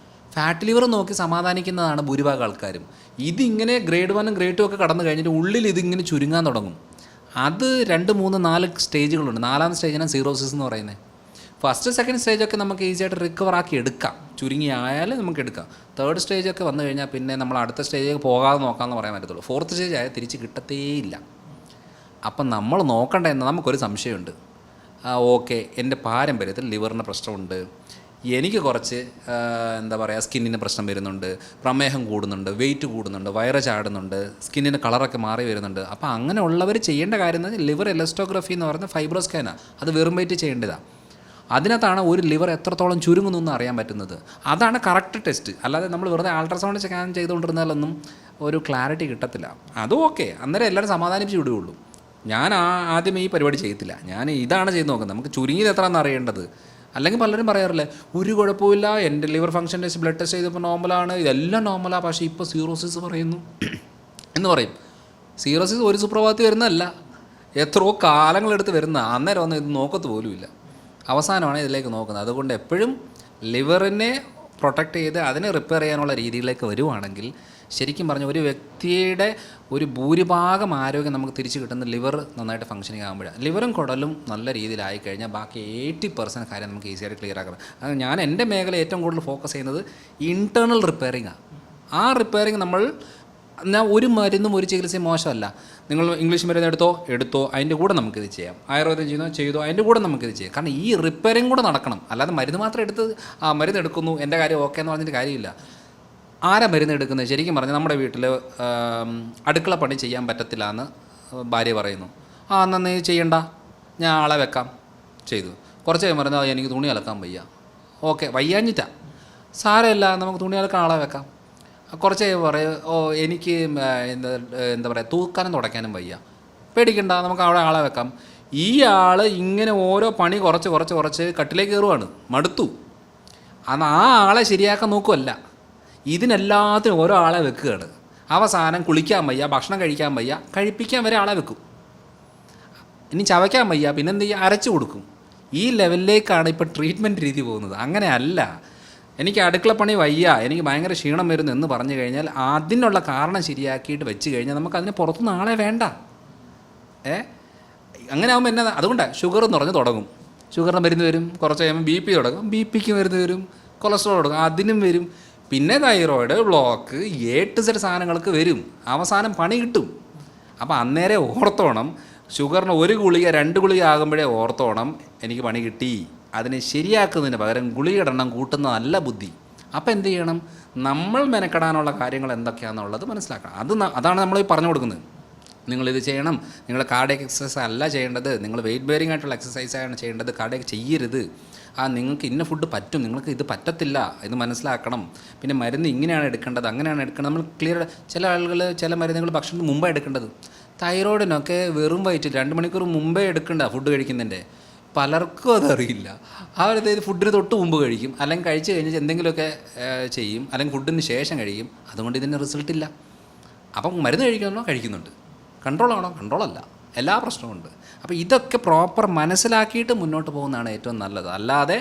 ഫാറ്റ് ലിവർ നോക്കി സമാധാനിക്കുന്നതാണ് ഭൂരിഭാഗം ആൾക്കാരും. ഇതിങ്ങനെ ഗ്രേഡ് 1 ഗ്രേഡ് 2 ഒക്കെ കടന്നു കഴിഞ്ഞിട്ട് ഉള്ളിൽ ഇതിങ്ങനെ ചുരുങ്ങാൻ തുടങ്ങും. അത് 2, 3, 4 സ്റ്റേജുകളുണ്ട്. 4ാമത്തെ സ്റ്റേജിനാണ് സീറോസിസ് എന്ന് പറയുന്നത്. ഫസ്റ്റ് സെക്കൻഡ് സ്റ്റേജൊക്കെ നമുക്ക് ഈസിയായിട്ട് റിക്കവർ ആക്കി എടുക്കാം, ചുരുങ്ങി ആയാലും നമുക്ക് എടുക്കാം. 3rd സ്റ്റേജൊക്കെ വന്നു കഴിഞ്ഞാൽ പിന്നെ നമ്മൾ അടുത്ത സ്റ്റേജിലേക്ക് പോകാതെ നോക്കാമെന്ന് പറയാൻ പറ്റത്തുള്ളൂ. 4th സ്റ്റേജ് ആയാൽ തിരിച്ച് കിട്ടത്തേയില്ല. അപ്പം നമ്മൾ നോക്കണ്ട എന്ന് നമുക്കൊരു സംശയമുണ്ട്. ഓക്കെ, എൻ്റെ പാരമ്പര്യത്തിൽ ലിവറിന് പ്രശ്നമുണ്ട്, എനിക്ക് കുറച്ച് എന്താ പറയുക സ്കിന്നിന് പ്രശ്നം വരുന്നുണ്ട്, പ്രമേഹം കൂടുന്നുണ്ട്, വെയിറ്റ് കൂടുന്നുണ്ട്, വയറ് ചാടുന്നുണ്ട്, സ്കിന്നിന് കളറൊക്കെ മാറി വരുന്നുണ്ട്. അപ്പോൾ അങ്ങനെയുള്ളവർ ചെയ്യേണ്ട കാര്യം എന്ന് പറഞ്ഞാൽ ലിവർ എലസ്റ്റോഗ്രഫി എന്ന് പറയുന്ന ഫൈബ്രോ സ്കാനാണ്. അത് വെറും വെയിറ്റ് ചെയ്യേണ്ടതാണ്. അതിനകത്താണ് ഒരു ലിവർ എത്രത്തോളം ചുരുങ്ങുന്നു എന്ന് അറിയാൻ പറ്റുന്നത്. അതാണ് കറക്റ്റ് ടെസ്റ്റ്. അല്ലാതെ നമ്മൾ വെറുതെ അൾട്രാസൗണ്ട് സ്കാൻ ചെയ്തുകൊണ്ടിരുന്നാലൊന്നും ഒരു ക്ലാരിറ്റി കിട്ടത്തില്ല. അതും ഓക്കെ, അന്നേരം എല്ലാവരും സമാധാനിപ്പിച്ച് വിടുകയുള്ളൂ. ഞാൻ ആദ്യം ഈ പരിപാടി ചെയ്യത്തില്ല, ഞാൻ ഇതാണ് ചെയ്ത് നോക്കുന്നത്, നമുക്ക് ചുരുങ്ങിയത് എത്രയാണെന്ന് അറിയേണ്ടത്. അല്ലെങ്കിൽ പലരും പറയാറില്ലേ ഒരു കുഴപ്പമില്ല, എൻ്റെ liver function test, blood test ചെയ്തപ്പോൾ നോർമലാണ്, ഇതെല്ലാം നോർമലാണ്, പക്ഷേ ഇപ്പോൾ സീറോസിസ് പറയുന്നു എന്ന് പറയും. സീറോസിസ് ഒരു സുപ്രഭാതത്തിൽ വരുന്നതല്ല, എത്രയോ കാലങ്ങളെടുത്ത് വരുന്ന, അന്നേരം ഒന്നും ഇത് നോക്കത്ത് പോലുമില്ല. അവസാനമാണ് ഇതിലേക്ക് നോക്കുന്നത്. അതുകൊണ്ട് എപ്പോഴും ലിവറിനെ പ്രൊട്ടക്റ്റ് ചെയ്ത് അതിനെ റിപ്പയർ ചെയ്യാനുള്ള രീതിയിലേക്ക് വരുവാണെങ്കിൽ ശരിക്കും പറഞ്ഞ ഒരു വ്യക്തിയുടെ ഒരു ഭൂരിഭാഗം ആരോഗ്യം നമുക്ക് തിരിച്ചു കിട്ടുന്ന ലിവർ നന്നായിട്ട് ഫങ്ഷനിങ് ആകുമ്പോഴാണ്. ലിവറും കുടലും നല്ല രീതിയിലായി കഴിഞ്ഞാൽ ബാക്കി 80% കാര്യം നമുക്ക് ഈസിയായിട്ട് ക്ലിയർ ആക്കണം. അത് ഞാൻ എൻ്റെ മേഖല ഏറ്റവും കൂടുതൽ ഫോക്കസ് ചെയ്യുന്നത് ഇൻറ്റേർണൽ റിപ്പയറിങ്ങാണ്. ആ റിപ്പയറിങ് നമ്മൾ ഒരു മരുന്നും ഒരു ചികിത്സയും മോശമല്ല. നിങ്ങൾ ഇംഗ്ലീഷ് മരുന്ന് എടുത്തോ അതിൻ്റെ കൂടെ നമുക്കിത് ചെയ്യാം. ആയുർവേദം ചെയ്തോ അതിൻ്റെ കൂടെ നമുക്കിത് ചെയ്യാം. കാരണം ഈ റിപ്പയറിങ് കൂടെ നടക്കണം. അല്ലാതെ മരുന്ന് മാത്രം എടുത്ത് മരുന്ന് എടുക്കുന്നു എൻ്റെ കാര്യം ഓക്കെ എന്ന് പറഞ്ഞിട്ട് കാര്യമില്ല. ആരാ മരുന്ന് എടുക്കുന്നത്? ശരിക്കും പറഞ്ഞാൽ നമ്മുടെ വീട്ടിൽ അടുക്കള പണി ചെയ്യാൻ പറ്റത്തില്ല എന്ന് ഭാര്യ പറയുന്നു. എന്നാൽ നീ ചെയ്യണ്ട, ഞാൻ ആളെ വെക്കാം. ചെയ്തു. കുറച്ച് കഴിയുമ്പോൾ പറയുന്നത് എനിക്ക് തുണി അലക്കാൻ വയ്യ. ഓക്കെ, വയ്യാഞ്ഞിട്ടാ സാരമില്ല, നമുക്ക് തുണി അലക്കാൻ ആളെ വെക്കാം. കുറച്ച് കഴിയുമ്പോൾ പറയും എനിക്ക് എന്താ പറയുക തൂക്കാനും തുടയ്ക്കാനും വയ്യ. പേടിക്കണ്ട, നമുക്ക് അവിടെ ആളെ വെക്കാം. ഈ ആൾ ഇങ്ങനെ ഓരോ പണി കുറച്ച് കട്ടിലേക്ക് കയറുവാണ്, മടുത്തു. അന്ന് ആ ആളെ ശരിയാക്കാൻ നോക്കുമല്ല, ഇതിനെല്ലാത്തിനും ഓരോ ആളെ വെക്കുകയാണ്. അവസാനം കുളിക്കാൻ വയ്യ, ഭക്ഷണം കഴിക്കാൻ വയ്യ, കഴിപ്പിക്കാൻ വരെ ആളെ വെക്കും. ഇനി ചവയ്ക്കാൻ വയ്യ, പിന്നെന്ത് ചെയ്യുക, അരച്ചു കൊടുക്കും. ഈ ലെവലിലേക്കാണ് ഇപ്പോൾ ട്രീറ്റ്മെൻറ്റ് രീതി പോകുന്നത്. അങ്ങനെയല്ല, എനിക്ക് അടുക്കളപ്പണി വയ്യ, എനിക്ക് ഭയങ്കര ക്ഷീണം വരുന്നു എന്ന് പറഞ്ഞു കഴിഞ്ഞാൽ അതിനുള്ള കാരണം ശരിയാക്കിയിട്ട് വെച്ച് കഴിഞ്ഞാൽ നമുക്ക് അതിന് പുറത്തുനിന്ന് ആളെ വേണ്ട. അങ്ങനെ ആകുമ്പോൾ എന്നാ, അതുകൊണ്ടാണ് ഷുഗർ എന്ന് പറഞ്ഞ് തുടങ്ങും. ഷുഗറിന് മരുന്ന് വരും, കുറച്ച് കഴിയുമ്പോൾ ബി പി തുടങ്ങും, ബി പിക്ക് മരുന്ന് വരും, കൊളസ്ട്രോൾ തുടങ്ങും, അതിനും വരും, പിന്നെ thyroid, block, A to Z സാധനങ്ങൾക്ക് വരും, അവസാനം പണി കിട്ടും. അപ്പോൾ അന്നേരം ഓർത്തോണം, ഷുഗറിന് 1 ഗുളിക 2 ഗുളിക ആകുമ്പോഴേ ഓർത്തോണം എനിക്ക് പണി കിട്ടി. അതിനെ ശരിയാക്കുന്നതിന് പകരം ഗുളികയുടെ എണ്ണം കൂട്ടുന്നതല്ല ബുദ്ധി. അപ്പോൾ എന്ത് ചെയ്യണം, നമ്മൾ മെനക്കെടാനുള്ള കാര്യങ്ങൾ എന്തൊക്കെയാണെന്നുള്ളത് മനസ്സിലാക്കണം. അതാണ് നമ്മൾ ഈ പറഞ്ഞു കൊടുക്കുന്നത്. നിങ്ങളിത് ചെയ്യണം, നിങ്ങൾ കാർഡിയക് എക്സസൈസ് അല്ല ചെയ്യേണ്ടത്, നിങ്ങൾ വെയിറ്റ് ബെയറിംഗ് ആയിട്ടുള്ള എക്സസൈസാണ് ചെയ്യേണ്ടത്, കാർഡിയക് ചെയ്യരുത്. നിങ്ങൾക്ക് ഇന്ന ഫുഡ് പറ്റും, നിങ്ങൾക്ക് ഇത് പറ്റത്തില്ല, ഇത് മനസ്സിലാക്കണം. പിന്നെ മരുന്ന് ഇങ്ങനെയാണ് എടുക്കേണ്ടത്, അങ്ങനെയാണ് എടുക്കേണ്ടത്. നമ്മൾ ക്ലിയർ, ചില ആളുകൾ ചില മരുന്നുകൾ ഭക്ഷണത്തിന് മുമ്പേ എടുക്കേണ്ടത്. തൈറോയിഡിനൊക്കെ വെറും വയറ്റിൽ 2 മണിക്കൂർ മുമ്പേ എടുക്കേണ്ട ഫുഡ് കഴിക്കുന്നതിൻ്റെ. പലർക്കും അതറിയില്ല. അവരത് ഫുഡിന് തൊട്ട് മുമ്പ് കഴിക്കും, അല്ലെങ്കിൽ കഴിച്ച് കഴിഞ്ഞ് എന്തെങ്കിലുമൊക്കെ ചെയ്യും, അല്ലെങ്കിൽ ഫുഡിന് ശേഷം കഴിക്കും. അതുകൊണ്ട് ഇതിന് റിസൾട്ടില്ല. അപ്പം മരുന്ന് കഴിക്കുന്നുണ്ട്, കൺട്രോളാണോ? കൺട്രോളല്ല, എല്ലാ പ്രശ്നമുണ്ട്. അപ്പോൾ ഇതൊക്കെ പ്രോപ്പർ മനസ്സിലാക്കിയിട്ട് മുന്നോട്ട് പോകുന്നതാണ് ഏറ്റവും നല്ലത്. അല്ലാതെ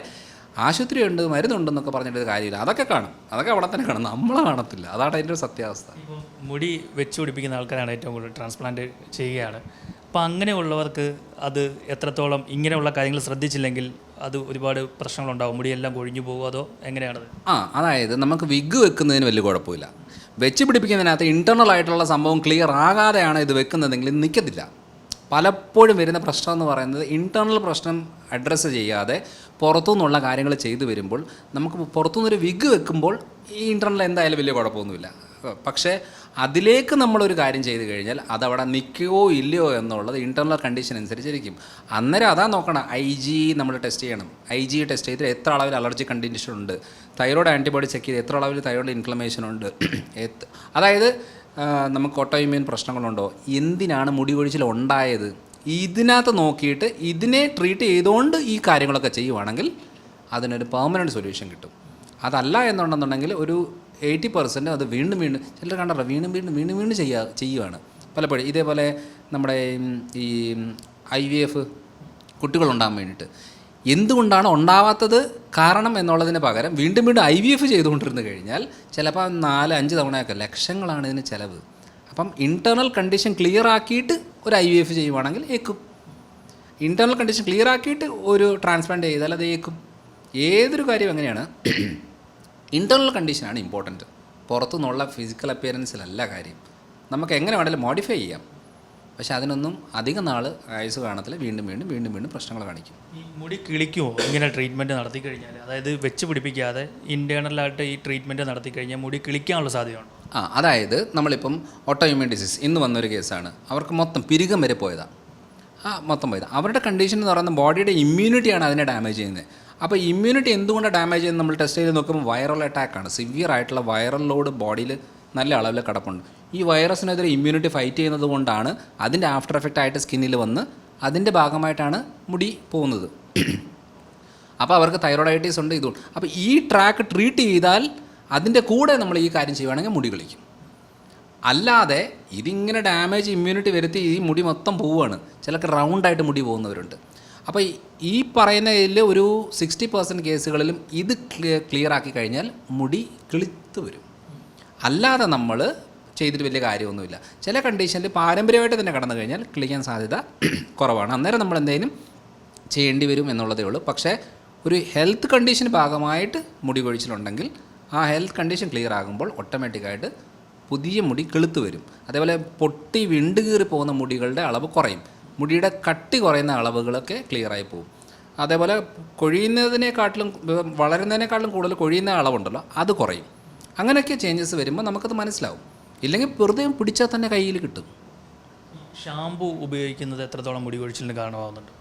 ആശുപത്രിയുണ്ട്, മരുന്നുണ്ടെന്നൊക്കെ പറഞ്ഞിട്ട് കാര്യമില്ല. അതൊക്കെ കാണും, അതൊക്കെ അവിടെ തന്നെ കാണും, നമ്മളെ കാണത്തില്ല. അതാണ് അതിൻ്റെ ഒരു സത്യാവസ്ഥ. ഇപ്പോൾ മുടി വെച്ച് പിടിപ്പിക്കുന്ന ആൾക്കാരാണ് ഏറ്റവും കൂടുതൽ ട്രാൻസ്പ്ലാന്റ് ചെയ്യുകയാണ്. അപ്പോൾ അങ്ങനെയുള്ളവർക്ക് അത് എത്രത്തോളം ഇങ്ങനെയുള്ള കാര്യങ്ങൾ ശ്രദ്ധിച്ചില്ലെങ്കിൽ അത് ഒരുപാട് പ്രശ്നങ്ങളുണ്ടാവും, മുടിയെല്ലാം കൊഴിഞ്ഞു പോകുമോ അതോ എങ്ങനെയാണത്? അതായത് നമുക്ക് വിഗ് വെക്കുന്നതിന് വലിയ കുഴപ്പമില്ല. വെച്ച് പിടിപ്പിക്കുന്നതിനകത്ത് ഇൻറ്റർണൽ ആയിട്ടുള്ള സംഭവം ക്ലിയർ ആകാതെയാണ് ഇത് വെക്കുന്നതെങ്കിൽ ഇത് നിൽക്കത്തില്ല. പലപ്പോഴും വരുന്ന പ്രശ്നം എന്ന് പറയുന്നത് ഇൻറ്റേർണൽ പ്രശ്നം അഡ്രസ്സ് ചെയ്യാതെ പുറത്തുനിന്നുള്ള കാര്യങ്ങൾ ചെയ്തു വരുമ്പോൾ, നമുക്ക് പുറത്തുനിന്നൊരു വിഗ് വെക്കുമ്പോൾ ഈ ഇൻറ്റേർണൽ എന്തായാലും വലിയ കുഴപ്പമൊന്നുമില്ല. പക്ഷേ അതിലേക്ക് നമ്മളൊരു കാര്യം ചെയ്ത് കഴിഞ്ഞാൽ അതവിടെ നിൽക്കുകയോ ഇല്ലയോ എന്നുള്ളത് ഇൻറ്റേർണൽ കണ്ടീഷൻ അനുസരിച്ചിരിക്കും. അന്നേരം അതാ നോക്കണം. IG നമ്മൾ ടെസ്റ്റ് ചെയ്യണം. IG ടെസ്റ്റ് ചെയ്തിട്ട് എത്ര അളവിൽ അലർജി കണ്ടീഷൻ ഉണ്ട്, തൈറോയ്ഡ് ആൻറ്റിബോഡി ചെക്ക് ചെയ്ത് എത്ര അളവിൽ തൈറോയ്ഡ് ഇൻഫ്ലമേഷൻ ഉണ്ട്, അതായത് നമുക്ക് ഓട്ടോഇമ്യൂൺ പ്രശ്നങ്ങളുണ്ടോ, എന്തിനാണ് മുടി കൊഴിച്ചിൽ ഉണ്ടായത്, ഇതിനകത്ത് നോക്കിയിട്ട് ഇതിനെ ട്രീറ്റ് ചെയ്തുകൊണ്ട് ഈ കാര്യങ്ങളൊക്കെ ചെയ്യുവാണെങ്കിൽ അതിനൊരു പെർമനൻറ്റ് സൊല്യൂഷൻ കിട്ടും. അതല്ല എന്നുണ്ടെന്നുണ്ടെങ്കിൽ ഒരു 80% അത് വീണ്ടും ചിലർ കണ്ടല്ലോ വീണ്ടും ചെയ്യുകയാണ് പലപ്പോഴും. ഇതേപോലെ നമ്മുടെ ഈ IVF കുട്ടികളുണ്ടാകാൻ വേണ്ടിയിട്ട് എന്തുകൊണ്ടാണ് ഉണ്ടാവാത്തത് കാരണം എന്നുള്ളതിന് പകരം വീണ്ടും IVF ചെയ്തുകൊണ്ടിരുന്നു കഴിഞ്ഞാൽ ചിലപ്പോൾ 4-5 തവണയൊക്കെ ലക്ഷങ്ങളാണ് ഇതിന് ചിലവ്. അപ്പം ഇൻറ്റേർണൽ കണ്ടീഷൻ ക്ലിയർ ആക്കിയിട്ട് ഒരു IVF ചെയ്യുവാണെങ്കിൽ ഏക്കും. ഇൻറ്റേർണൽ കണ്ടീഷൻ ക്ലിയർ ആക്കിയിട്ട് ഒരു ട്രാൻസ്പ്ലാന്റ് ചെയ്താൽ അത് ഏക്കും. ഏതൊരു കാര്യം അങ്ങനെയാണ്. ഇൻറ്റേർണൽ കണ്ടീഷനാണ് ഇമ്പോർട്ടൻറ്റ്, പുറത്തുനിന്നുള്ള ഫിസിക്കൽ അപ്പിയറൻസിലല്ല കാര്യം. നമുക്ക് എങ്ങനെ വേണമെങ്കിലും മോഡിഫൈ ചെയ്യാം, പക്ഷേ അതിനൊന്നും അധികം നാൾ ആയുസ് കാണത്തില്ല. വീണ്ടും പ്രശ്നങ്ങൾ കാണിക്കും. ഈ മുടി കിളിക്കുമോ ഇങ്ങനെ ട്രീറ്റ്മെൻറ്റ് നടത്തി കഴിഞ്ഞാൽ? അതായത് വെച്ച് പിടിപ്പിക്കാതെ ഇൻറ്റേർണലായിട്ട് ഈ ട്രീറ്റ്മെൻറ്റ് നടത്തി കഴിഞ്ഞാൽ മുടി കിളിക്കാനുള്ള സാധ്യതയുണ്ട്. അതായത് നമ്മളിപ്പം ഓട്ടോഇമ്യൂൺ ഡിസീസ് ഇന്ന് വന്നൊരു കേസാണ്. അവർക്ക് മൊത്തം പിരികം വരെ പോയതാണ്. അവരുടെ കണ്ടീഷൻ എന്ന് പറയുന്നത് ബോഡിയുടെ ഇമ്മ്യൂണിറ്റിയാണ് അതിനെ ഡാമേജ് ചെയ്യുന്നത്. അപ്പോൾ ഇമ്മ്യൂണിറ്റി എന്തുകൊണ്ടാണ് ഡാമേജ് ചെയ്യുന്നത് നമ്മൾ ടെസ്റ്റ് ചെയ്ത് നോക്കുമ്പോൾ വൈറൽ അറ്റാക്കാണ്. സിവിയർ ആയിട്ടുള്ള വൈറൽ ലോഡ് ബോഡിയിൽ നല്ല അളവിൽ കിടപ്പുണ്ട്. ഈ വൈറസിനെതിരെ ഇമ്മ്യൂണിറ്റി ഫൈറ്റ് ചെയ്യുന്നത് കൊണ്ടാണ് അതിൻ്റെ ആഫ്റ്റർ എഫക്റ്റ് ആയിട്ട് സ്കിന്നിൽ വന്ന് അതിൻ്റെ ഭാഗമായിട്ടാണ് മുടി പോകുന്നത്. അപ്പോൾ അവർക്ക് തൈറോയിഡൈറ്റിസ് ഉണ്ട്, ഇതുകൊണ്ട്. അപ്പോൾ ഈ ട്രാക്ക് ട്രീറ്റ് ചെയ്താൽ അതിൻ്റെ കൂടെ നമ്മൾ ഈ കാര്യം ചെയ്യുവാണെങ്കിൽ മുടി കളിക്കും. അല്ലാതെ ഇതിങ്ങനെ ഡാമേജ് ഇമ്മ്യൂണിറ്റി വരുത്തി ഈ മുടി മൊത്തം പോവുകയാണ്. ചിലർക്ക് റൗണ്ടായിട്ട് മുടി പോകുന്നവരുണ്ട്. അപ്പോൾ ഈ പറയുന്നതിൽ ഒരു 60% കേസുകളിലും ഇത് ക്ലിയർ ആക്കി കഴിഞ്ഞാൽ മുടി കിളിത്ത് വരും. അല്ലാതെ നമ്മൾ ചെയ്തിട്ട് വലിയ കാര്യമൊന്നുമില്ല. ചില കണ്ടീഷനിൽ പാരമ്പര്യമായിട്ട് തന്നെ കടന്നു കഴിഞ്ഞാൽ കിളിക്കാൻ സാധ്യത കുറവാണ്. അന്നേരം നമ്മൾ എന്തെങ്കിലും ചെയ്യേണ്ടി വരും എന്നുള്ളതേ ഉള്ളൂ. പക്ഷേ ഒരു ഹെൽത്ത് കണ്ടീഷന് ഭാഗമായിട്ട് മുടി കൊഴിച്ചിലുണ്ടെങ്കിൽ ആ ഹെൽത്ത് കണ്ടീഷൻ ക്ലിയർ ആകുമ്പോൾ ഓട്ടോമാറ്റിക്കായിട്ട് പുതിയ മുടി കിളുത്ത് വരും. അതേപോലെ പൊട്ടി വിണ്ടുകീറി പോകുന്ന മുടികളുടെ അളവ് കുറയും. മുടിയുടെ കട്ടി കുറയുന്ന അളവുകളൊക്കെ ക്ലിയറായി പോകും. അതേപോലെ കൊഴിയുന്നതിനേക്കാട്ടിലും വളരുന്നതിനേക്കാട്ടിലും കൂടുതൽ കൊഴിയുന്ന അളവുണ്ടല്ലോ അത് കുറയും. അങ്ങനെയൊക്കെ ചേഞ്ചസ് വരുമ്പോൾ നമുക്കത് മനസ്സിലാവും. ഇല്ലെങ്കിൽ വെറുതെ പിടിച്ചാൽ തന്നെ കയ്യിൽ കിട്ടും. ഷാമ്പു ഉപയോഗിക്കുന്നത് എത്രത്തോളം മുടി കൊഴിച്ചിലിന് കാരണമാകുന്നുണ്ട്?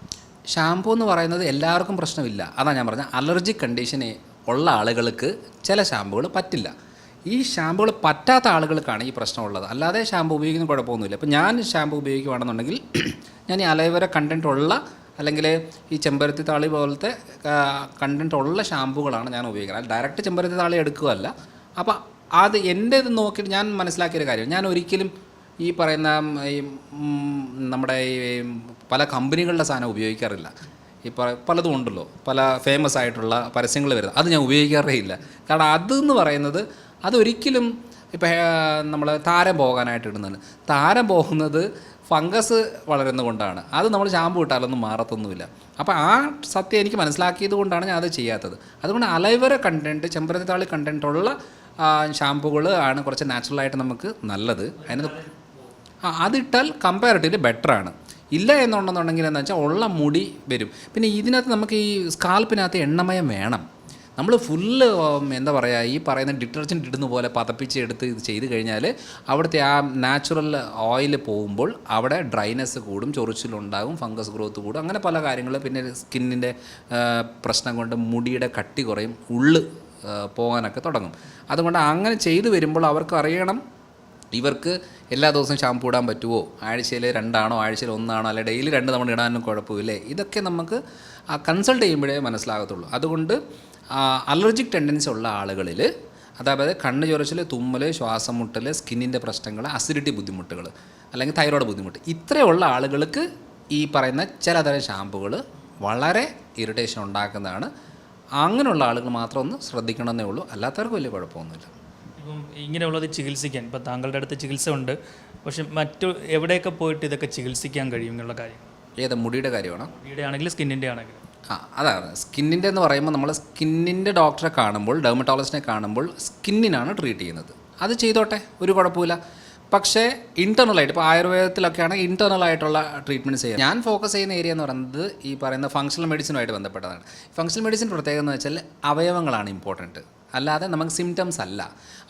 ഷാമ്പു എന്ന് പറയുന്നത് എല്ലാവർക്കും പ്രശ്നമില്ല. അതാണ് ഞാൻ പറഞ്ഞത്, അലർജിക് കണ്ടീഷൻ ഉള്ള ആളുകൾക്ക് ചില ഷാമ്പുകൾ പറ്റില്ല. ഈ ഷാമ്പുകൾ പറ്റാത്ത ആളുകൾക്കാണ് ഈ പ്രശ്നമുള്ളത്. അല്ലാതെ ഷാമ്പു ഉപയോഗിക്കുന്ന കുഴപ്പമൊന്നുമില്ല. ഇപ്പോൾ ഞാൻ ഷാമ്പു ഉപയോഗിക്കുകയാണെന്നുണ്ടെങ്കിൽ ഞാൻ ഈ അലോവേര കണ്ടൻറ്റ് ഉള്ള അല്ലെങ്കിൽ ഈ ചെമ്പരത്തി താളി പോലത്തെ കണ്ടൻറ്റ് ഉള്ള ഷാമ്പുകളാണ് ഞാൻ ഉപയോഗിക്കുന്നത്. ഡയറക്റ്റ് ചെമ്പരത്തി താളി എടുക്കുകയല്ല. അപ്പോൾ അത് എൻ്റെ ഇത് നോക്കിയിട്ട് ഞാൻ മനസ്സിലാക്കിയൊരു കാര്യം, ഞാൻ ഒരിക്കലും ഈ പറയുന്ന ഈ നമ്മുടെ ഈ പല കമ്പനികളുടെ സാധനം ഉപയോഗിക്കാറില്ല. ഈ പലതും ഉണ്ടല്ലോ, പല ഫേമസ് ആയിട്ടുള്ള പരസ്യങ്ങൾ വരുന്നത്, അത് ഞാൻ ഉപയോഗിക്കാറേ ഇല്ല. കാരണം അതെന്ന് പറയുന്നത് അതൊരിക്കലും ഇപ്പം നമ്മൾ താരം പോകാനായിട്ട് ഇടുന്നതാണ്. താരം പോകുന്നത് ഫംഗസ് വളരുന്നത് കൊണ്ടാണ്. അത് നമ്മൾ ഷാമ്പു ഇട്ടാലൊന്നും മാറത്തൊന്നുമില്ല. അപ്പോൾ ആ സത്യം എനിക്ക് മനസ്സിലാക്കിയത് കൊണ്ടാണ് ഞാൻ അത് ചെയ്യാത്തത്. അതുകൊണ്ട് അലൈവര കണ്ടൻറ്റ്, ചെമ്പരത്തിത്താളി കണ്ടൻറ്റുള്ള ഷാമ്പുകൾ ആണ് കുറച്ച് നാച്ചുറലായിട്ട് നമുക്ക് നല്ലത്. അതിട്ടാൽ കമ്പാരിറ്റീവ്ലി ബെറ്ററാണ്. ഇല്ല എന്നുണ്ടെന്നുണ്ടെങ്കിൽ എന്താ വെച്ചാൽ ഉള്ള മുടി വരും. പിന്നെ ഇതിനകത്ത് നമുക്ക് ഈ സ്കാൽപ്പിനകത്ത് എണ്ണമയം വേണം. നമ്മൾ ഫുള്ള് എന്താ പറയുക, ഈ പറയുന്ന ഡിറ്റർജൻറ്റ് ഇടുന്ന പോലെ പതപ്പിച്ച് എടുത്ത് ഇത് ചെയ്ത് കഴിഞ്ഞാൽ അവിടുത്തെ ആ നാച്ചുറൽ ഓയിൽ പോകുമ്പോൾ അവിടെ ഡ്രൈനെസ് കൂടും, ചൊറിച്ചിലുണ്ടാകും, ഫംഗസ് ഗ്രോത്ത് കൂടും, അങ്ങനെ പല കാര്യങ്ങൾ. പിന്നെ സ്കിന്നിൻ്റെ പ്രശ്നം കൊണ്ട് മുടിയുടെ കട്ടി കുറയും, ഉള്ള് പോകാനൊക്കെ തുടങ്ങും. അതുകൊണ്ട് അങ്ങനെ ചെയ്തു വരുമ്പോൾ അവർക്ക് അറിയണം ഇവർക്ക് എല്ലാ ദിവസവും ഷാമ്പു ഇടാൻ പറ്റുമോ, ആഴ്ചയിൽ 2 ആണോ, ആഴ്ചയിൽ 1 ആണോ, അല്ലെങ്കിൽ ഡെയിലി 2 തവണ ഇടാനും കുഴപ്പമില്ലേ. ഇതൊക്കെ നമുക്ക് കൺസൾട്ട് ചെയ്യുമ്പോഴേ മനസ്സിലാകത്തുള്ളൂ. അതുകൊണ്ട് അലർജിക് ടെൻഡൻസി ഉള്ള ആളുകളിൽ, അതായത് കണ്ണ് ചൊറിച്ചിൽ, തുമ്മൽ, ശ്വാസം മുട്ടൽ, സ്കിന്നിൻ്റെ പ്രശ്നങ്ങൾ, അസിഡിറ്റി ബുദ്ധിമുട്ടുകൾ, അല്ലെങ്കിൽ തൈറോയ്ഡ് ബുദ്ധിമുട്ട്, ഇത്രയുള്ള ആളുകൾക്ക് ഈ പറയുന്ന ചിലതരം ഷാമ്പുകൾ വളരെ ഇറിറ്റേഷൻ ഉണ്ടാക്കുന്നതാണ്. അങ്ങനെയുള്ള ആളുകൾ മാത്രം ഒന്ന് ശ്രദ്ധിക്കണമെന്നേ ഉള്ളൂ, അല്ലാത്തവർക്ക് വലിയ കുഴപ്പമൊന്നുമില്ല. ഇപ്പം ഇങ്ങനെയുള്ളത് ചികിത്സിക്കാൻ ഇപ്പം താങ്കളുടെ അടുത്ത് ചികിത്സ ഉണ്ട്, പക്ഷെ മറ്റു എവിടെയൊക്കെ പോയിട്ട് ഇതൊക്കെ ചികിത്സിക്കാൻ കഴിയും എന്നുള്ള കാര്യം? ഏത് മുടിയുടെ കാര്യമാണോ? മുടിയുടെ ആണെങ്കിലും സ്കിന്നിൻ്റെ ആണെങ്കിലും? അതാണ് സ്കിന്നിൻ്റെ എന്ന് പറയുമ്പോൾ നമ്മൾ സ്കിന്നിൻ്റെ ഡോക്ടറെ കാണുമ്പോൾ, ഡെർമറ്റോളജിസ്റ്റിനെ കാണുമ്പോൾ സ്കിന്നിനാണ് ട്രീറ്റ് ചെയ്യുന്നത്. അത് ചെയ്തോട്ടെ, ഒരു കുഴപ്പമില്ല. പക്ഷേ ഇൻറ്റേർണലായിട്ട്, ഇപ്പോൾ ആയുർവേദത്തിലൊക്കെയാണ് ഇൻറ്റേർണലായിട്ടുള്ള ട്രീറ്റ്മെൻറ്റ്സ് ചെയ്യുന്നത്. ഞാൻ ഫോക്കസ് ചെയ്യുന്ന ഏരിയ എന്ന് പറയുന്നത് ഈ പറയുന്ന ഫങ്ഷണൽ മെഡിസിനുമായിട്ട് ബന്ധപ്പെട്ടതാണ്. ഫങ്ഷണൽ മെഡിസിൻ പ്രത്യേകത എന്ന് വെച്ചാൽ അവയവങ്ങളാണ് ഇമ്പോർട്ടൻറ്റ്, അല്ലാതെ നമുക്ക് സിംറ്റംസ് അല്ല.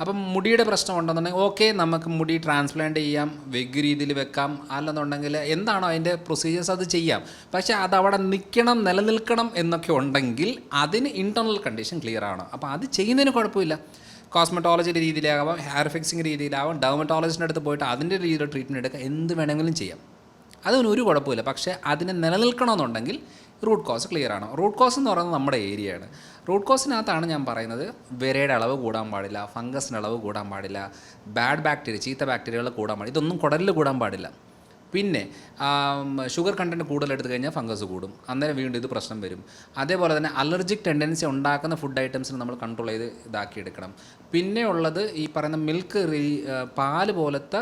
അപ്പം മുടിയുടെ പ്രശ്നം ഉണ്ടെന്നുണ്ടെങ്കിൽ ഓക്കെ, നമുക്ക് മുടി ട്രാൻസ്പ്ലാന്റ് ചെയ്യാം, വെഗ് രീതിയിൽ വെക്കാം, അല്ലെന്നുണ്ടെങ്കിൽ എന്താണോ അതിൻ്റെ പ്രൊസീജിയേഴ്സ് അത് ചെയ്യാം. പക്ഷേ അതവിടെ നിൽക്കണം, നിലനിൽക്കണം എന്നൊക്കെ ഉണ്ടെങ്കിൽ അതിന് ഇൻറ്റേർണൽ കണ്ടീഷൻ ക്ലിയർ ആണ്. അപ്പോൾ അത് ചെയ്യുന്നതിന് കുഴപ്പമില്ല. കോസ്മെറ്റോളജിയുടെ രീതിയിലാവാം, ഹെയർ ഫിക്സിങ് രീതിയിലാവാം, ഡെർമറ്റോളജിസ്റ്റിൻ്റെ അടുത്ത് പോയിട്ട് അതിൻ്റെ രീതിയിൽ ട്രീറ്റ്മെൻറ്റ് എടുക്കുക, എന്ത് വേണമെങ്കിലും ചെയ്യാം, അതിനൊരു കുഴപ്പമില്ല. പക്ഷേ അതിന് നിലനിൽക്കണമെന്നുണ്ടെങ്കിൽ റൂട്ട് കോസ് ക്ലിയർ ആണ്. റൂട്ട് കോസ് എന്ന് പറയുന്നത് നമ്മുടെ ഏരിയയാണ്. റൂട്ട് കോസിനകത്താണ് ഞാൻ പറയുന്നത് വിരയുടെ അളവ് കൂടാൻ പാടില്ല, ഫംഗസിൻ്റെ അളവ് കൂടാൻ പാടില്ല, ബാഡ് ബാക്ടീരിയ, ചീത്ത ബാക്ടീരിയകൾ കൂടാൻ പാടില്ല, ഇതൊന്നും കുടലിൽ കൂടാൻ പാടില്ല. പിന്നെ ഷുഗർ കണ്ടൻറ്റ് കൂടുതൽ എടുത്തു കഴിഞ്ഞാൽ ഫംഗസ് കൂടും, അന്നേരം വീണ്ടും ഇത് പ്രശ്നം വരും. അതേപോലെ തന്നെ അലർജിക് ടെൻഡൻസി ഉണ്ടാക്കുന്ന ഫുഡ് ഐറ്റംസിന് നമ്മൾ കൺട്രോൾ ചെയ്ത് ഇതാക്കിയെടുക്കണം. പിന്നെ ഉള്ളത് ഈ പറയുന്ന മിൽക്ക്, പാല് പോലത്തെ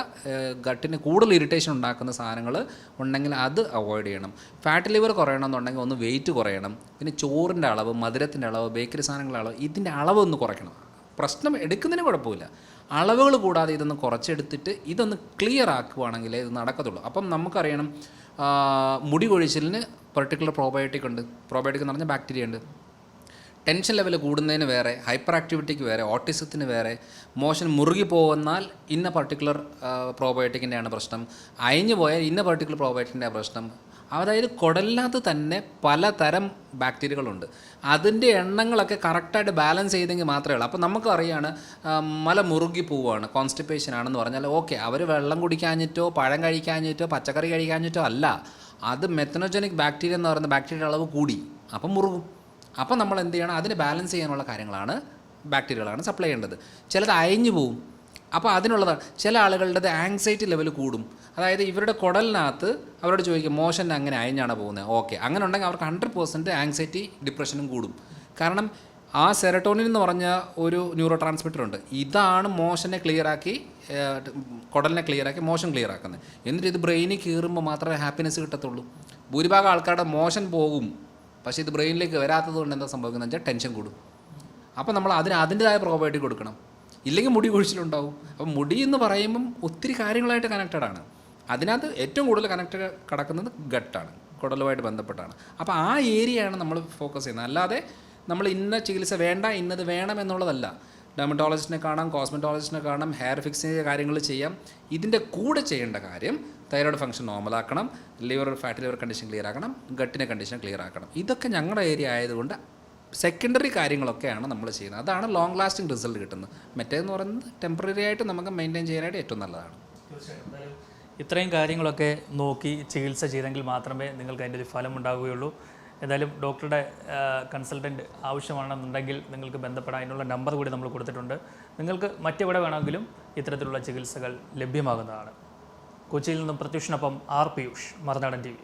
ഗട്ടിന് കൂടുതൽ ഇറിറ്റേഷൻ ഉണ്ടാക്കുന്ന സാധനങ്ങൾ ഉണ്ടെങ്കിൽ അത് അവോയ്ഡ് ചെയ്യണം. ഫാറ്റ് ലിവർ കുറയണമെന്നുണ്ടെങ്കിൽ ഒന്ന് വെയിറ്റ് കുറയണം. പിന്നെ ചോറിൻ്റെ അളവ്, മധുരത്തിൻ്റെ അളവ്, ബേക്കറി സാധനങ്ങളുടെ അളവ്, ഇതിൻ്റെ അളവ് ഒന്ന് കുറയ്ക്കണം. പ്രശ്നം എടുക്കുന്നതിന് കുഴപ്പമില്ല, അളവുകൾ കൂടാതെ ഇതൊന്ന് കുറച്ചെടുത്തിട്ട് ഇതൊന്ന് ക്ലിയർ ആക്കുവാണെങ്കിൽ ഇത് നടക്കത്തുള്ളൂ. അപ്പം നമുക്കറിയണം മുടി കൊഴിച്ചിലിന് പെർട്ടിക്കുലർ പ്രോബയോട്ടിക് ഉണ്ട്. പ്രോബയോട്ടിക് എന്ന് പറഞ്ഞാൽ ബാക്ടീരിയ ഉണ്ട്. ടെൻഷൻ ലെവൽ കൂടുന്നതിന് വേറെ, ഹൈപ്പർ ആക്ടിവിറ്റിക്ക് വേറെ, ഓട്ടിസത്തിന് വേറെ, മോഷൻ മുറുകി പോകുന്നാൽ ഇന്ന പർട്ടിക്കുലർ പ്രോബയോട്ടിക്കിൻ്റെയാണ് പ്രശ്നം, അയഞ്ഞു പോയാൽ ഇന്ന പർട്ടിക്കുലർ പ്രോബയോട്ടിക്കിൻ്റെ പ്രശ്നം. അതായത് കുടലിനകത്ത് തന്നെ പലതരം ബാക്ടീരിയകളുണ്ട്. അതിൻ്റെ എണ്ണങ്ങളൊക്കെ കറക്റ്റായിട്ട് ബാലൻസ് ചെയ്തെങ്കിൽ മാത്രമേ ഉള്ളൂ. അപ്പോൾ നമുക്കറിയാണ് മല മുറുകി പോവുകയാണ്, കോൺസ്റ്റിപ്പേഷൻ ആണെന്ന് പറഞ്ഞാൽ ഓക്കെ, അവർ വെള്ളം കുടിക്കാഞ്ഞിട്ടോ പഴം കഴിക്കാഞ്ഞിട്ടോ പച്ചക്കറി കഴിക്കാഞ്ഞിട്ടോ അല്ല, അത് മെത്തനോജനിക് ബാക്ടീരിയ എന്ന് പറയുന്ന ബാക്ടീരിയയുടെ അളവ് കൂടി, അപ്പം മുറുകും. അപ്പം നമ്മൾ എന്ത് ചെയ്യണം, അതിനെ ബാലൻസ് ചെയ്യാനുള്ള കാര്യങ്ങളാണ്, ബാക്ടീരിയകളാണ് സപ്ലൈ ചെയ്യേണ്ടത്. ചിലത് അയഞ്ഞു പോവും, അപ്പോൾ അതിനുള്ളതാണ്. ചില ആളുകളുടെ ആങ്സൈറ്റി ലെവൽ കൂടും. അതായത് ഇവരുടെ കുടലിനകത്ത് അവരോട് ചോദിക്കും മോഷൻ അങ്ങനെ അയഞ്ഞാണ് പോകുന്നത്, ഓക്കെ, അങ്ങനെ ഉണ്ടെങ്കിൽ അവർക്ക് 100% ആങ്സൈറ്റി ഡിപ്രഷനും കൂടും. കാരണം ആ സെറട്ടോണിൻ എന്ന് പറഞ്ഞ ഒരു ന്യൂറോ ട്രാൻസ്മിറ്റർ ഉണ്ട്, ഇതാണ് മോഷനെ ക്ലിയറാക്കി, കുടലിനെ ക്ലിയറാക്കി മോഷൻ ക്ലിയർ ആക്കുന്നത്. എന്നിട്ട് ഇത് ബ്രെയിനിൽ കയറുമ്പോൾ മാത്രമേ ഹാപ്പിനെസ് കിട്ടത്തുള്ളൂ. ഭൂരിഭാഗം ആൾക്കാരുടെ മോഷൻ പോകും, പക്ഷേ ഇത് ബ്രെയിനിലേക്ക് വരാത്തത് കൊണ്ട് എന്താ സംഭവിക്കുന്നത് വെച്ചാൽ ടെൻഷൻ കൂടും. അപ്പോൾ നമ്മൾ അതിൻ്റെതായ പ്രോബയോട്ടിക് കൊടുക്കണം, ഇല്ലെങ്കിൽ മുടി കൊഴിച്ചിലുണ്ടാവും. അപ്പം മുടി എന്ന് പറയുമ്പം ഒത്തിരി കാര്യങ്ങളായിട്ട് കണക്റ്റഡ് ആണ്. അതിനകത്ത് ഏറ്റവും കൂടുതൽ കണക്റ്റഡ് കിടക്കുന്നത് ഗട്ടാണ്, കുടലുമായിട്ട് ബന്ധപ്പെട്ടാണ്. അപ്പോൾ ആ ഏരിയയാണ് നമ്മൾ ഫോക്കസ് ചെയ്യുന്നത്. അല്ലാതെ നമ്മൾ ഇന്ന ചികിത്സ വേണ്ട, ഇന്നത് വേണം എന്നുള്ളതല്ല. ഡെർമറ്റോളജിസ്റ്റിനെ കാണാം, കോസ്മെറ്റോളജിസ്റ്റിനെ കാണാം, ഹെയർ ഫിക്സിങ് കാര്യങ്ങൾ ചെയ്യാം. ഇതിൻ്റെ കൂടെ ചെയ്യേണ്ട കാര്യം തൈറോയ്ഡ് ഫംഗ്ഷൻ നോർമലാക്കണം, ഫാറ്റി ലിവർ കണ്ടീഷൻ ക്ലിയർ ആക്കണം, ഗട്ടിൻ്റെ കണ്ടീഷൻ ക്ലിയർ ആക്കണം. ഇതൊക്കെ ഞങ്ങളുടെ ഏരിയ ആയതുകൊണ്ട് സെക്കൻഡറി കാര്യങ്ങളൊക്കെയാണ് നമ്മൾ ചെയ്യുന്നത്. അതാണ് ലോങ് ലാസ്റ്റിംഗ് റിസൾട്ട് കിട്ടുന്നത്. മറ്റേതെന്ന് പറയുന്നത് ടെമ്പററി ആയിട്ട് നമുക്ക് മെയിൻറ്റെയിൻ ചെയ്യാനായിട്ട് ഏറ്റവും നല്ലതാണ്. ഇത്രയും കാര്യങ്ങളൊക്കെ നോക്കി ചികിത്സ ചെയ്തെങ്കിൽ മാത്രമേ നിങ്ങൾക്ക് അതിൻ്റെ ഒരു ഫലം ഉണ്ടാവുകയുള്ളൂ. എന്തായാലും ഡോക്ടറുടെ കൺസൾട്ടൻറ്റ് ആവശ്യമാണെന്നുണ്ടെങ്കിൽ നിങ്ങൾക്ക് ബന്ധപ്പെടാൻ അതിനുള്ള നമ്പർ കൂടി നമ്മൾ കൊടുത്തിട്ടുണ്ട്. നിങ്ങൾക്ക് മറ്റെവിടെ വേണമെങ്കിലും ഇത്തരത്തിലുള്ള ചികിത്സകൾ ലഭ്യമാകുന്നതാണ്. കൊച്ചിയിൽ നിന്നും പ്രത്യുഷിനൊപ്പം ആർ പിയൂഷ്, മറുനാടൻ TV.